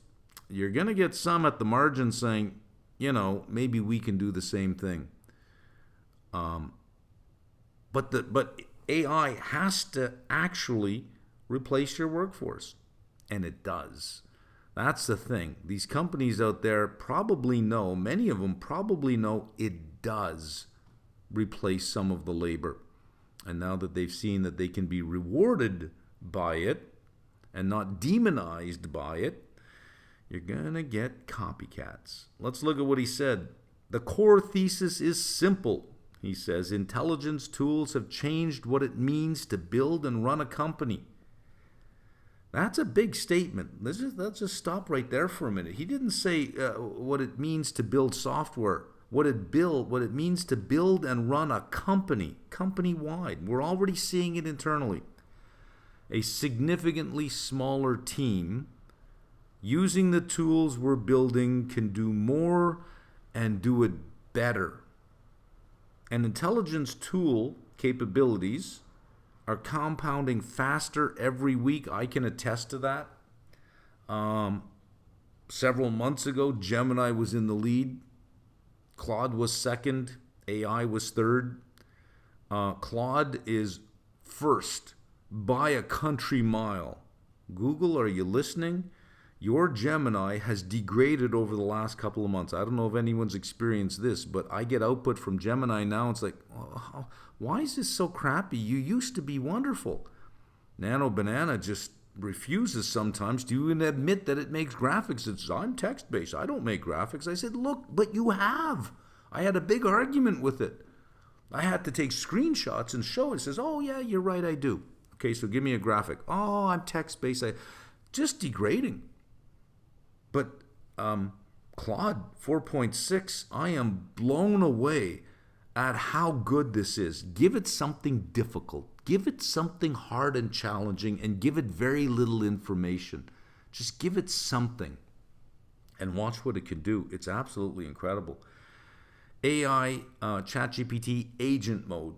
You're going to get some at the margin saying, you know, maybe we can do the same thing. But AI has to actually replace your workforce. And it does. That's the thing. These companies out there probably know, many of them probably know it does replace some of the labor. And now that they've seen that they can be rewarded by it and not demonized by it, you're going to get copycats. Let's look at what he said. The core thesis is simple. He says, intelligence tools have changed what it means to build and run a company. That's a big statement. Let's just stop right there for a minute. He didn't say what it means to build software, what it means to build and run a company, company-wide. We're already seeing it internally. A significantly smaller team using the tools we're building can do more and do it better. And intelligence tool capabilities are compounding faster every week. I can attest to that. Several months ago, Gemini was in the lead. Claude was second. AI was third. Claude is first by a country mile. Google, are you listening? Your Gemini has degraded over the last couple of months. I don't know if anyone's experienced this, but I get output from Gemini now. It's like, oh, why is this so crappy? You used to be wonderful. Nano Banana just refuses sometimes to even admit that it makes graphics. It's, I'm text-based. I don't make graphics. I said, look, but you have. I had a big argument with it. I had to take screenshots and show it. It says, oh, yeah, you're right, I do. Okay, so give me a graphic. Oh, I'm text-based. Just degrading. But Claude 4.6, I am blown away at how good this is. Give it something difficult. Give it something hard and challenging, and give it very little information. Just give it something and watch what it can do. It's absolutely incredible. AI ChatGPT agent mode.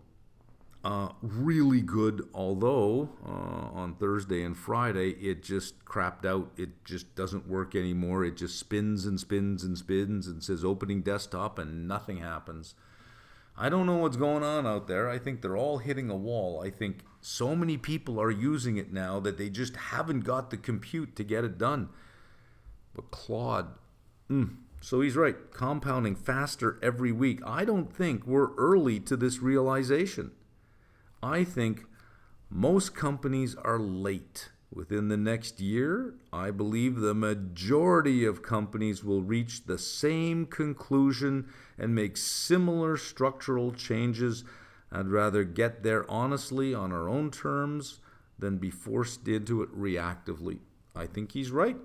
Really good, although on Thursday and Friday it just crapped out. It just doesn't work anymore. It just spins and spins and spins and says opening desktop and nothing happens. I don't know what's going on out there. I think they're all hitting a wall. I think so many people are using it now that they just haven't got the compute to get it done. But Claude, so he's right, compounding faster every week. I don't think we're early to this realization. I think most companies are late. Within the next year, I believe the majority of companies will reach the same conclusion and make similar structural changes. I'd rather get there honestly on our own terms than be forced into it reactively. I think he's right.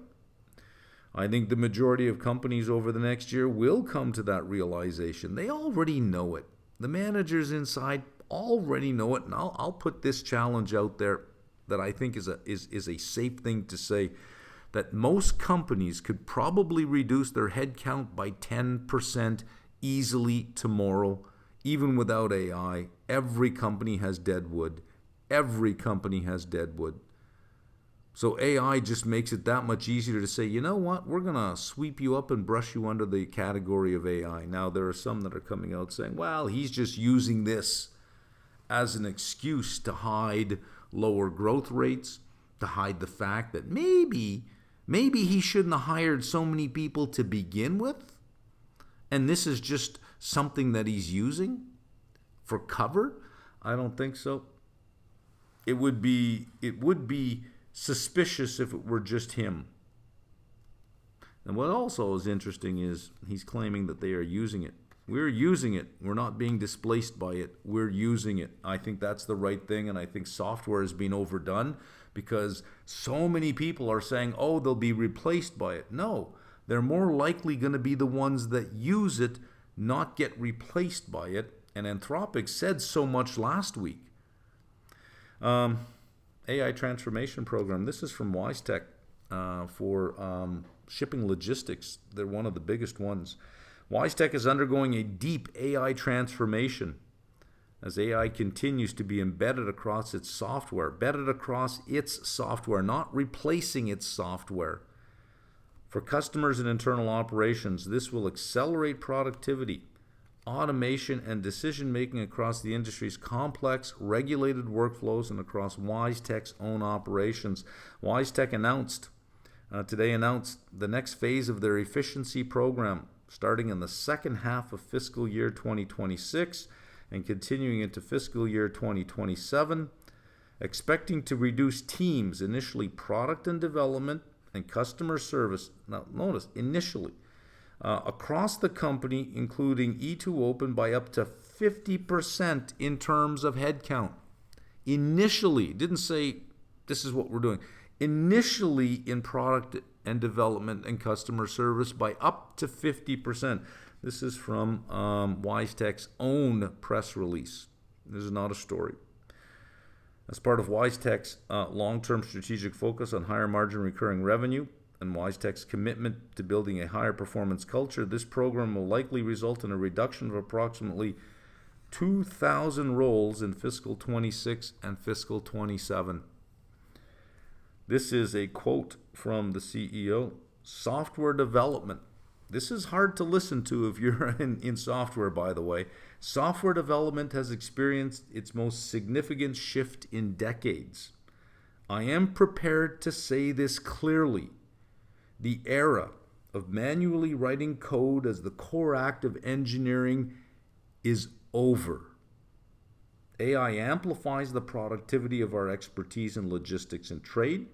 I think the majority of companies over the next year will come to that realization. They already know it. The managers inside already know it, and I'll put this challenge out there that I think is a safe thing to say, that most companies could probably reduce their headcount by 10% easily tomorrow, even without AI. Every company has dead wood. Every company has dead wood. So AI just makes it that much easier to say, you know what, we're going to sweep you up and brush you under the category of AI. Now, there are some that are coming out saying, well, he's just using this as an excuse to hide lower growth rates, to hide the fact that maybe he shouldn't have hired so many people to begin with, and this is just something that he's using for cover. I don't think so. It would be suspicious if it were just him. And what also is interesting is he's claiming that they are using it. We're using it. We're not being displaced by it. We're using it. I think that's the right thing, and I think software has been overdone because so many people are saying, oh, they'll be replaced by it. No, they're more likely going to be the ones that use it, not get replaced by it. And Anthropic said so much last week. AI transformation program. This is from WiseTech for shipping logistics. They're one of the biggest ones. WiseTech is undergoing a deep AI transformation as AI continues to be embedded across its software, not replacing its software. For customers and internal operations, this will accelerate productivity, automation, and decision-making across the industry's complex, regulated workflows and across WiseTech's own operations. WiseTech today announced the next phase of their efficiency program, starting in the second half of fiscal year 2026 and continuing into fiscal year 2027, expecting to reduce teams, initially product and development and customer service. Now, notice, initially, across the company, including E2Open, by up to 50% in terms of headcount. Initially, didn't say this is what we're doing. Initially in product and development and customer service by up to 50%. This is from WiseTech's own press release. This is not a story. As part of WiseTech's long-term strategic focus on higher margin recurring revenue and WiseTech's commitment to building a higher performance culture, this program will likely result in a reduction of approximately 2,000 roles in fiscal 26 and fiscal 27. This is a quote from the CEO. Software development. This is hard to listen to if you're in software, by the way. Software development has experienced its most significant shift in decades. I am prepared to say this clearly. The era of manually writing code as the core act of engineering is over. AI amplifies the productivity of our expertise in logistics and trade,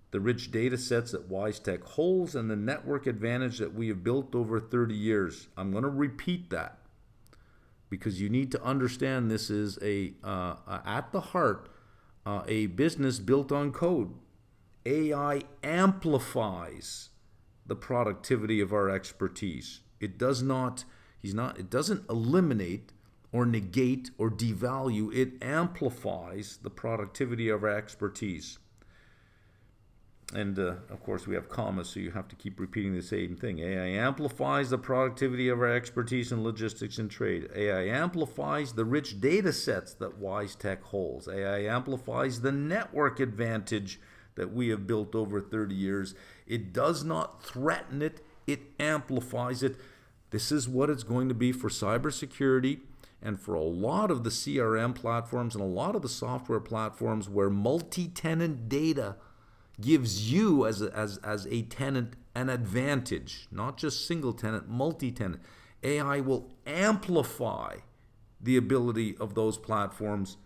the rich data sets that WiseTech holds, and the network advantage that we have built over 30 years. I'm going to repeat that because you need to understand this is at the heart a business built on code. AI amplifies the productivity of our expertise. It doesn't eliminate or negate or devalue. It amplifies the productivity of our expertise. And of course, we have commas, so you have to keep repeating the same thing. AI amplifies the productivity of our expertise in logistics and trade. AI amplifies the rich data sets that WiseTech holds. AI amplifies the network advantage that we have built over 30 years. It does not threaten it, it amplifies it. This is what it's going to be for cybersecurity and for a lot of the CRM platforms and a lot of the software platforms where multi-tenant data gives you as a tenant an advantage, not just single tenant, multi-tenant. AI will amplify the ability of those platforms,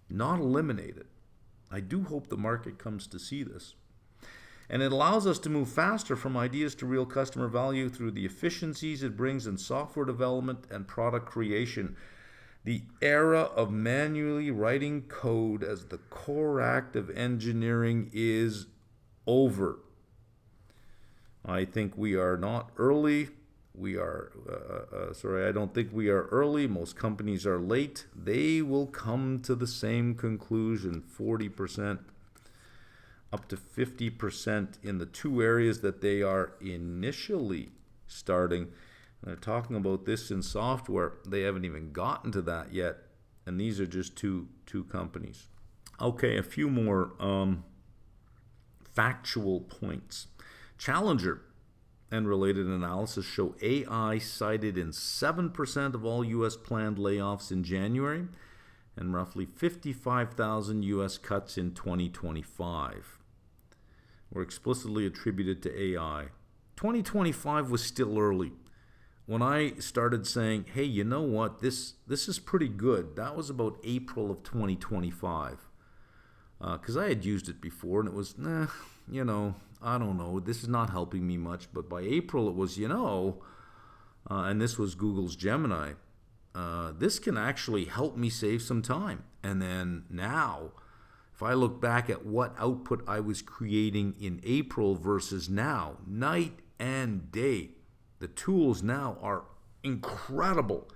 not eliminate it. I do hope the market comes to see this. And it allows us to move faster from ideas to real customer value through the efficiencies it brings in software development and product creation. The era of manually writing code as the core act of engineering is over. I think we are not early. I don't think we are early. Most companies are late. They will come to the same conclusion, 40%, up to 50% in the two areas that they are initially starting. And they're talking about this in software. They haven't even gotten to that yet. And these are just two companies. Okay, a few more factual points. Challenger and related analysis show AI cited in 7% of all U.S. planned layoffs in January and roughly 55,000 U.S. cuts in 2025 were explicitly attributed to AI. 2025 was still early. When I started saying, hey, you know what, this is pretty good, that was about April of 2025. Because I had used it before and it was, I don't know, this is not helping me much. But by April it was, and this was Google's Gemini, this can actually help me save some time. And then now, if I look back at what output I was creating in April versus now, night and day, the tools now are incredible.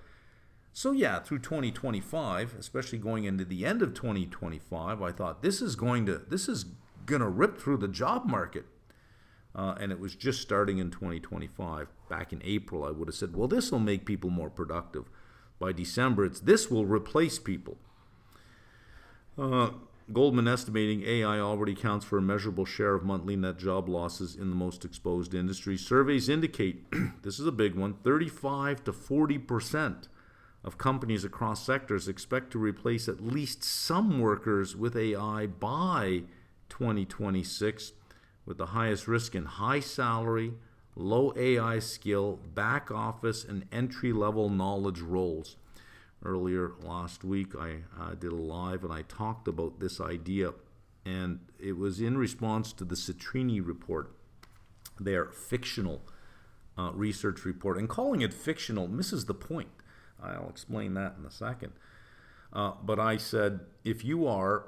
So yeah, through 2025, especially going into the end of 2025, I thought this is gonna rip through the job market. And it was just starting in 2025. Back in April, I would have said, well, this will make people more productive. By December, this will replace people. Goldman estimating AI already counts for a measurable share of monthly net job losses in the most exposed industries. Surveys indicate, this is a big one, 35 to 40% of companies across sectors expect to replace at least some workers with AI by 2026, with the highest risk in high salary, low AI skill, back office, and entry-level knowledge roles. Earlier last week, I did a live and I talked about this idea, and it was in response to the Citrini report, their fictional research report. And calling it fictional misses the point. I'll explain that in a second. But I said, if you are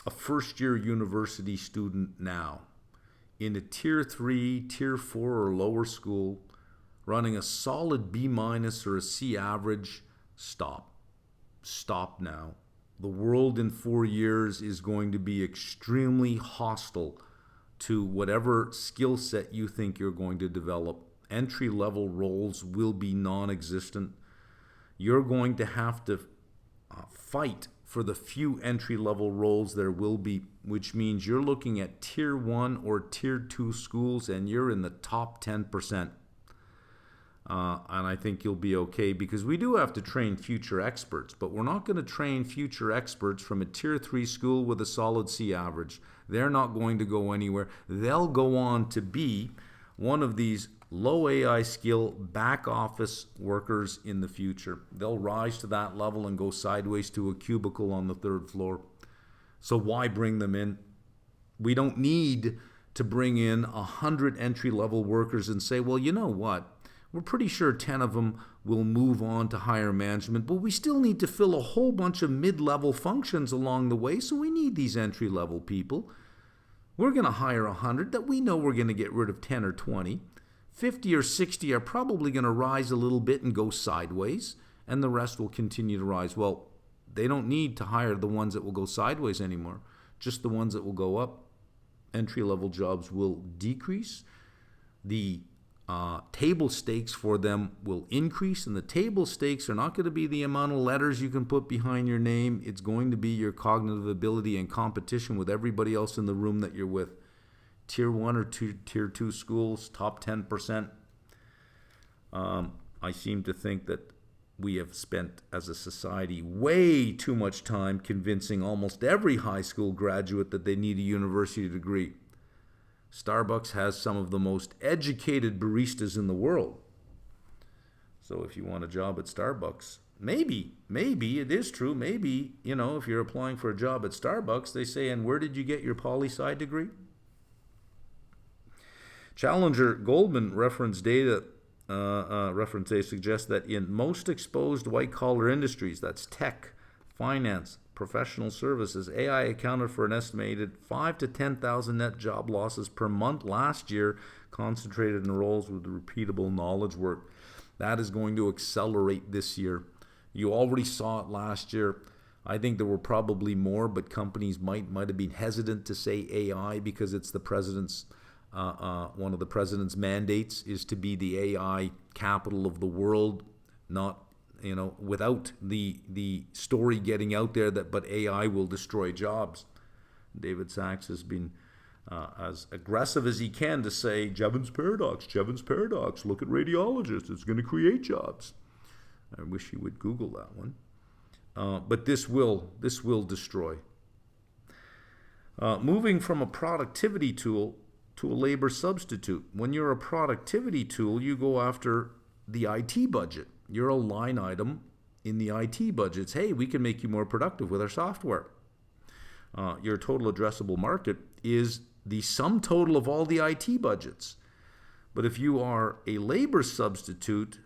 a first-year university student now in a Tier 3, Tier 4, or lower school, running a solid B- or a C average, stop. Stop now. The world in 4 years is going to be extremely hostile to whatever skill set you think you're going to develop. Entry-level roles will be non-existent. You're going to have to fight for the few entry-level roles there will be, which means you're looking at Tier 1 or Tier 2 schools and you're in the top 10%. And I think you'll be okay, because we do have to train future experts, but we're not going to train future experts from a Tier 3 school with a solid C average. They're not going to go anywhere. They'll go on to be one of these low AI skill back office workers in the future. They'll rise to that level and go sideways to a cubicle on the 3rd floor. So why bring them in? We don't need to bring in 100 entry-level workers and say, well, you know what? We're pretty sure 10 of them will move on to higher management, but we still need to fill a whole bunch of mid-level functions along the way, so we need these entry-level people. We're going to hire 100 that we know we're going to get rid of 10 or 20. 50 or 60 are probably going to rise a little bit and go sideways, and the rest will continue to rise. Well, they don't need to hire the ones that will go sideways anymore, just the ones that will go up. Entry-level jobs will decrease. The table stakes for them will increase, and the table stakes are not going to be the amount of letters you can put behind your name. It's going to be your cognitive ability and competition with everybody else in the room that you're with. Tier 1 or Tier 2 schools, top 10%. I seem to think that we have spent as a society way too much time convincing almost every high school graduate that they need a university degree. Starbucks has some of the most educated baristas in the world. So if you want a job at Starbucks, maybe it is true. Maybe, if you're applying for a job at Starbucks, they say, and where did you get your poli-sci degree? Challenger Goldman reference data suggests that in most exposed white-collar industries, that's tech, finance, professional services, AI accounted for an estimated 5,000 to 10,000 net job losses per month last year, concentrated in roles with repeatable knowledge work. That is going to accelerate this year. You already saw it last year. I think there were probably more, but companies might have been hesitant to say AI because it's the president's one of the president's mandates is to be the AI capital of the world, not without the story getting out there but AI will destroy jobs. David Sachs has been as aggressive as he can to say, Jevons paradox, look at radiologists, it's going to create jobs. I wish he would Google that one. But this will destroy. Moving from a productivity tool to a labor substitute. When you're a productivity tool, you go after the IT budget. You're a line item in the IT budgets. Hey, we can make you more productive with our software. Your total addressable market is the sum total of all the IT budgets. But if you are a labor substitute,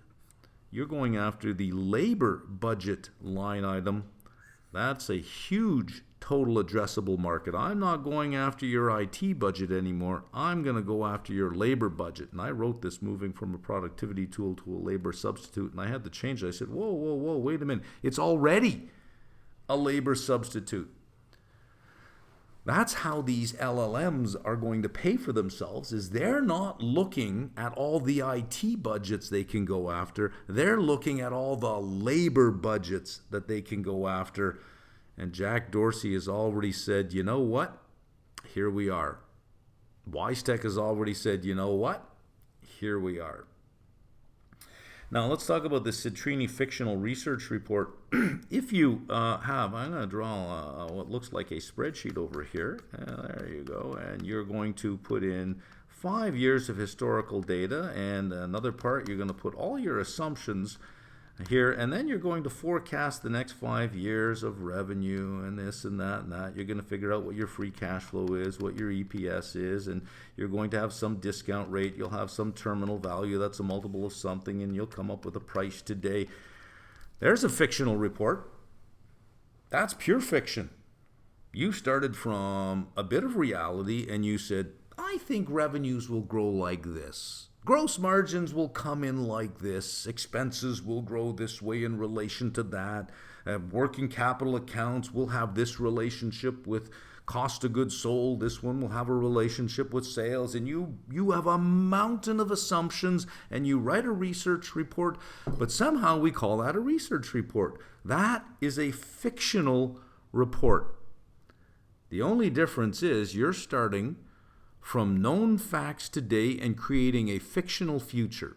you're going after the labor budget line item. That's a huge total addressable market. I'm not going after your IT budget anymore. I'm going to go after your labor budget. And I wrote this moving from a productivity tool to a labor substitute, and I had to change it. I said, whoa, wait a minute. It's already a labor substitute. That's how these LLMs are going to pay for themselves, is they're not looking at all the IT budgets they can go after. They're looking at all the labor budgets that they can go after. And Jack Dorsey has already said, you know what? Here we are. WiseTech has already said, you know what? Here we are. Now let's talk about the Citrini fictional research report. If you I'm going to draw what looks like a spreadsheet over here. There you go. And you're going to put in 5 years of historical data, and another part you're going to put all your assumptions here, and then you're going to forecast the next 5 years of revenue and this and that and that. You're going to figure out what your free cash flow is, what your EPS is, and you're going to have some discount rate. You'll have some terminal value that's a multiple of something, and you'll come up with a price today. There's a fictional report. That's pure fiction. You started from a bit of reality, and you said, I think revenues will grow like this. Gross margins will come in like this. Expenses will grow this way in relation to that. Working capital accounts will have this relationship with cost of goods sold. This one will have a relationship with sales. And you have a mountain of assumptions, and you write a research report, but somehow we call that a research report. That is a fictional report. The only difference is you're starting from known facts today and creating a fictional future.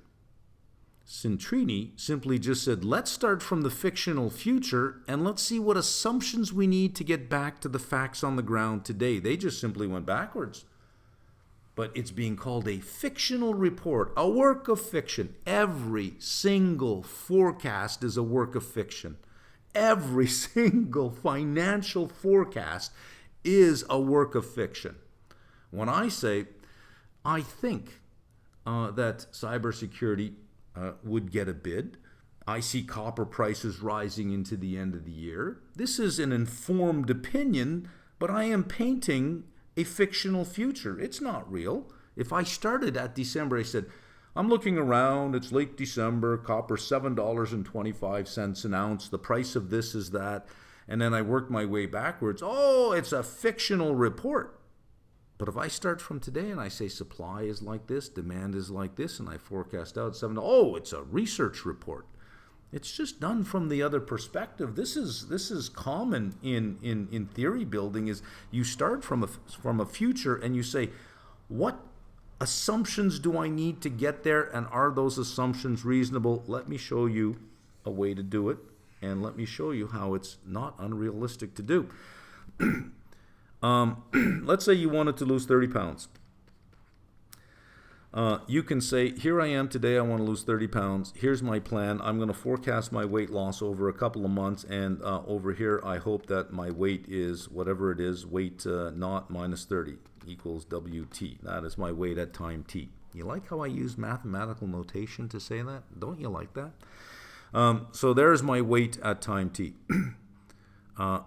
Citrini simply just said, let's start from the fictional future and let's see what assumptions we need to get back to the facts on the ground today. They just simply went backwards. But it's being called a fictional report, a work of fiction. Every single forecast is a work of fiction. Every single financial forecast is a work of fiction. When I say, I think that cybersecurity would get a bid. I see copper prices rising into the end of the year. This is an informed opinion, but I am painting a fictional future. It's not real. If I started at December, I said, I'm looking around, it's late December, copper $7.25 an ounce, the price of this is that, and then I worked my way backwards. Oh, it's a fictional report. But if I start from today and I say supply is like this, demand is like this, and I forecast out it's a research report. It's just done from the other perspective. This is common in theory building. Is you start from a future and you say, what assumptions do I need to get there, and are those assumptions reasonable? Let me show you a way to do it, and let me show you how it's not unrealistic to do. Let's say you wanted to lose 30 pounds. You can say, here I am today, I want to lose 30 pounds. Here's my plan. I'm going to forecast my weight loss over a couple of months, and over here I hope that my weight is whatever it is, weight naught minus 30 equals WT. That is my weight at time T. You like how I use mathematical notation to say that? Don't you like that? So there's my weight at time T.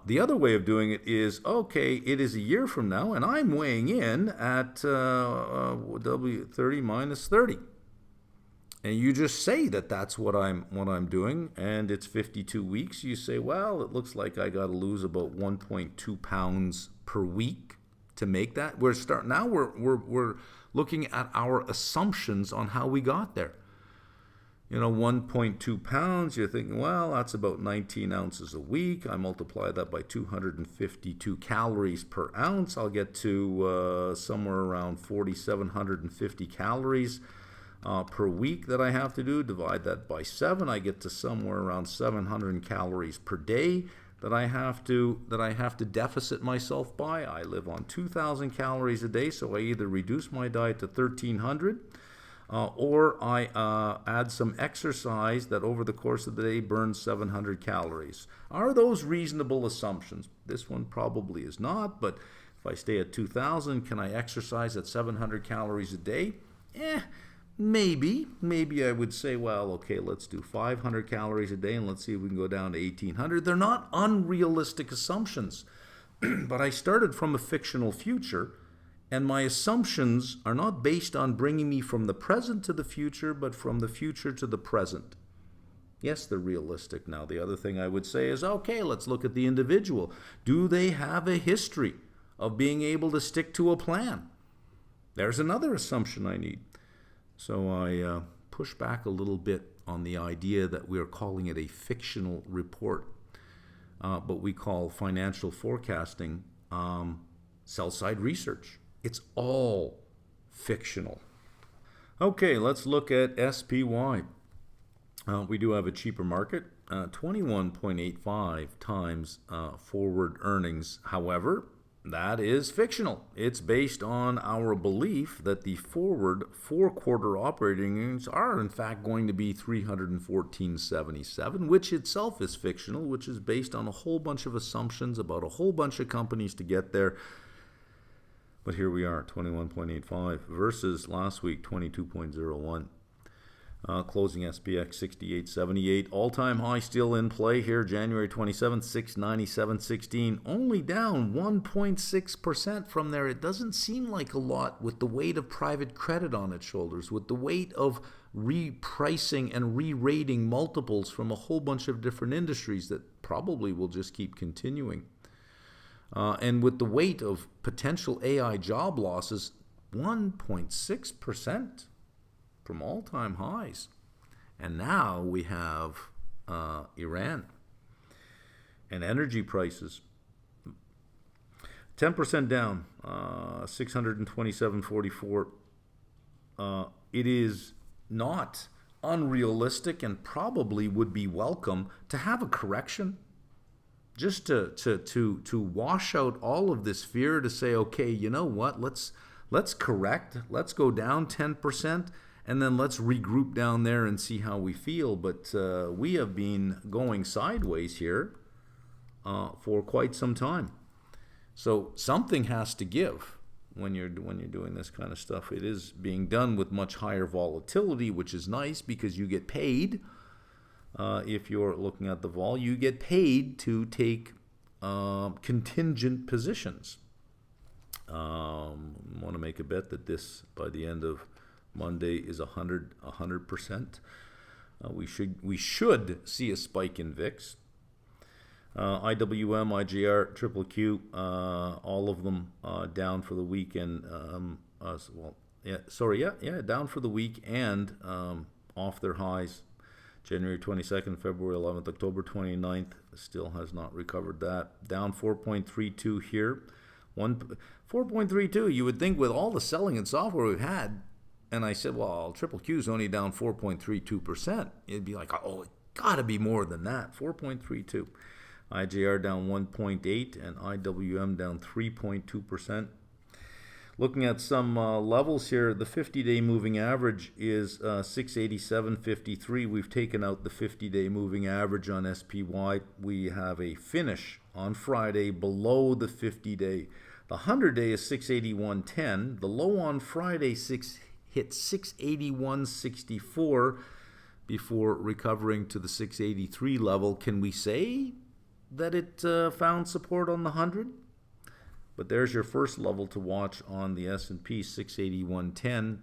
The other way of doing it is, okay, it is a year from now, and I'm weighing in at W30 minus 30. And you just say that that's what I'm doing, and it's 52 weeks. You say, well, it looks like I got to lose about 1.2 pounds per week to make that. We're looking at our assumptions on how we got there. 1.2 pounds, you're thinking, well, that's about 19 ounces a week. I multiply that by 252 calories per ounce. I'll get to somewhere around 4,750 calories per week that I have to do. Divide that by 7. I get to somewhere around 700 calories per day that I have to deficit myself by. I live on 2,000 calories a day, so I either reduce my diet to 1,300 or I add some exercise that over the course of the day burns 700 calories. Are those reasonable assumptions? This one probably is not, but if I stay at 2,000, can I exercise at 700 calories a day? Maybe. Maybe I would say, well, okay, let's do 500 calories a day and let's see if we can go down to 1,800. They're not unrealistic assumptions, but I started from a fictional future. And my assumptions are not based on bringing me from the present to the future, but from the future to the present. Yes, they're realistic. Now, the other thing I would say is, okay, let's look at the individual. Do they have a history of being able to stick to a plan? There's another assumption I need. So I push back a little bit on the idea that we are calling it a fictional report, but we call financial forecasting sell-side research. It's all fictional. Okay, let's look at SPY. We do have a cheaper market, 21.85 times forward earnings. However, that is fictional. It's based on our belief that the forward 4-quarter operating earnings are in fact going to be 314.77, which itself is fictional, which is based on a whole bunch of assumptions about a whole bunch of companies to get there. But here we are, 21.85 versus last week, 22.01. Closing SPX 68.78. All-time high still in play here, January 27th, 697.16. Only down 1.6% from there. It doesn't seem like a lot with the weight of private credit on its shoulders, with the weight of repricing and re-rating multiples from a whole bunch of different industries that probably will just keep continuing. And with the weight of potential AI job losses, 1.6% from all-time highs. And now we have Iran and energy prices. 10% down, 627.44. It is not unrealistic and probably would be welcome to have a correction. Just to wash out all of this fear, to say, okay, you know what, let's correct, let's go down 10%, and then let's regroup down there and see how we feel. But we have been going sideways here for quite some time. So something has to give. when you're doing this kind of stuff. It is being done with much higher volatility, which is nice because you get paid. If you're looking at the vol, you get paid to take contingent positions. Want to make a bet that this, by the end of Monday, is 100%. We should see a spike in VIX. IWM, IGR, Triple Q, all of them down for the week, and down for the week and off their highs. January 22nd, February 11th, October 29th, still has not recovered that. Down 4.32 here. 4.32, you would think with all the selling in software we've had, and I said, well, Triple Q is only down 4.32%. It'd be like, oh, it got to be more than that, 4.32. IGR down 1.8 and IWM down 3.2%. Looking at some levels here, the 50-day moving average is 687.53. We've taken out the 50-day moving average on SPY. We have a finish on Friday below the 50-day. The 100-day is 681.10. The low on Friday hit 681.64 before recovering to the 683 level. Can we say that it found support on the 100? But there's your first level to watch on the S&P, 681.10.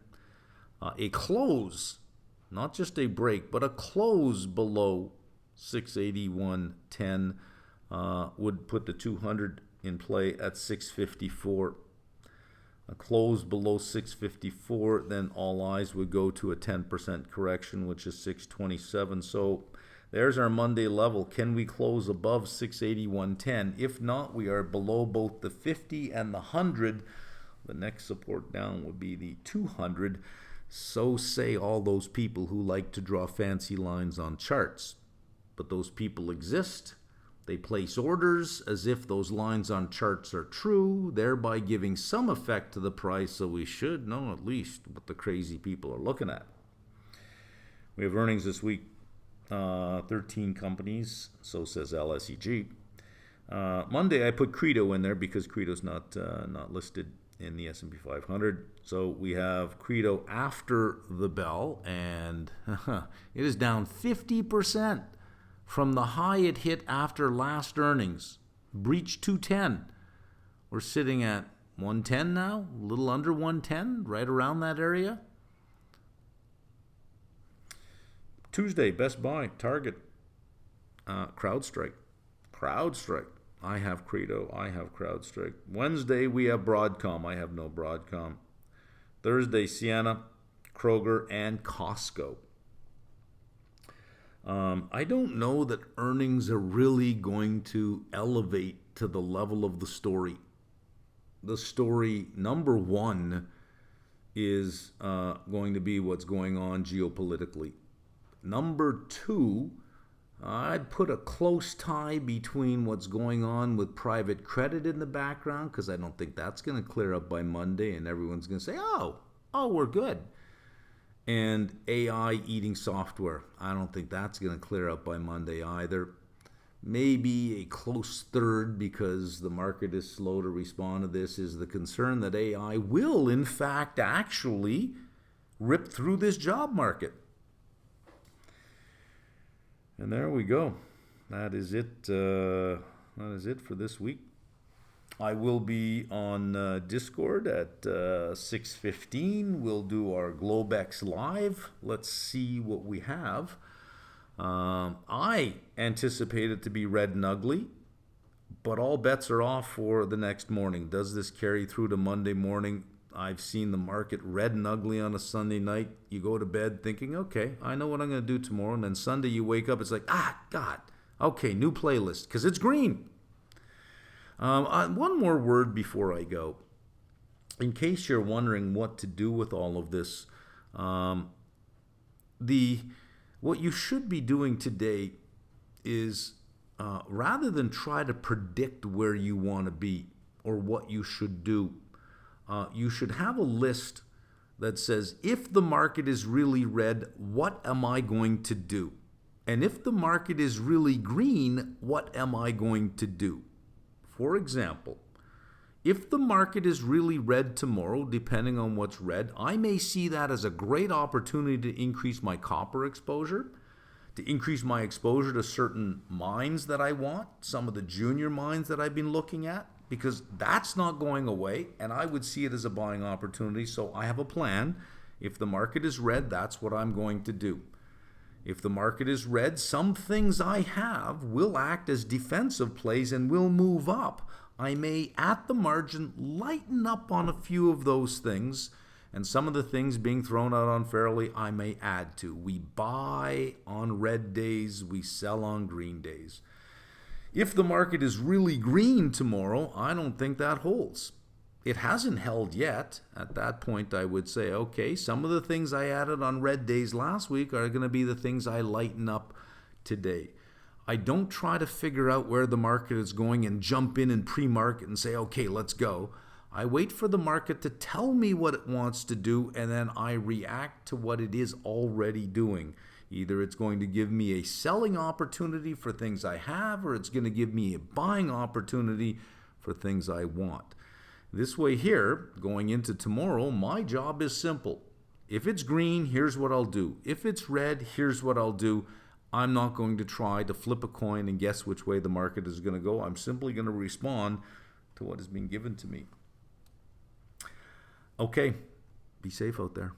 A close, not just a break, but a close below 681.10 would put the 200 in play at 654. A close below 654, then all eyes would go to a 10% correction, which is 627. So there's our Monday level. Can we close above 681.10? If not, we are below both the 50 and the 100. The next support down would be the 200. So say all those people who like to draw fancy lines on charts. But those people exist. They place orders as if those lines on charts are true, thereby giving some effect to the price, so we should know at least what the crazy people are looking at. We have earnings this week. 13 companies, so says LSEG. Monday I put Credo in there because Credo's not listed in the S&P 500. So we have Credo after the bell, and it is down 50% from the high it hit after last earnings. Breached 210. We're sitting at 110 now, a little under 110, right around that area. Tuesday, Best Buy, Target, CrowdStrike. I have Credo. I have CrowdStrike. Wednesday, we have Broadcom. I have no Broadcom. Thursday, Ciena, Kroger, and Costco. I don't know that earnings are really going to elevate to the level of the story. The story, number one, is going to be what's going on geopolitically. Number two, I'd put a close tie between what's going on with private credit in the background, because I don't think that's going to clear up by Monday, and everyone's going to say, oh, we're good. And AI eating software, I don't think that's going to clear up by Monday either. Maybe a close third, because the market is slow to respond to this, is the concern that AI will, in fact, actually rip through this job market. And there we go. That is it. That is it for this week. I will be on Discord at 6:15. We'll do our Globex Live. Let's see what we have. I anticipate it to be red and ugly, but all bets are off for the next morning. Does this carry through to Monday morning? I've seen the market red and ugly on a Sunday night. You go to bed thinking, okay, I know what I'm going to do tomorrow. And then Sunday you wake up, it's like, God, okay, new playlist, because it's green. One more word before I go. In case you're wondering what to do with all of this, what you should be doing today is rather than try to predict where you want to be or what you should do, you should have a list that says, if the market is really red, what am I going to do? And if the market is really green, what am I going to do? For example, If the market is really red tomorrow, depending on what's red, I may see that as a great opportunity to increase my copper exposure, to increase my exposure to certain mines that I want, some of the junior mines that I've been looking at, because that's not going away, and I would see it as a buying opportunity. So I have a plan. If the market is red, that's what I'm going to do. If the market is red, some things I have will act as defensive plays and will move up. I may, at the margin, lighten up on a few of those things, and some of the things being thrown out unfairly, I may add to. We buy on red days, we sell on green days. If the market is really green tomorrow, I don't think that holds. It hasn't held yet. At that point, I would say, okay, some of the things I added on red days last week are going to be the things I lighten up today. I don't try to figure out where the market is going and jump in and pre-market and say, okay, let's go. I wait for the market to tell me what it wants to do, and then I react to what it is already doing. Either it's going to give me a selling opportunity for things I have, or it's going to give me a buying opportunity for things I want. This way here, going into tomorrow, my job is simple. If it's green, here's what I'll do. If it's red, here's what I'll do. I'm not going to try to flip a coin and guess which way the market is going to go. I'm simply going to respond to what has been given to me. Okay, be safe out there.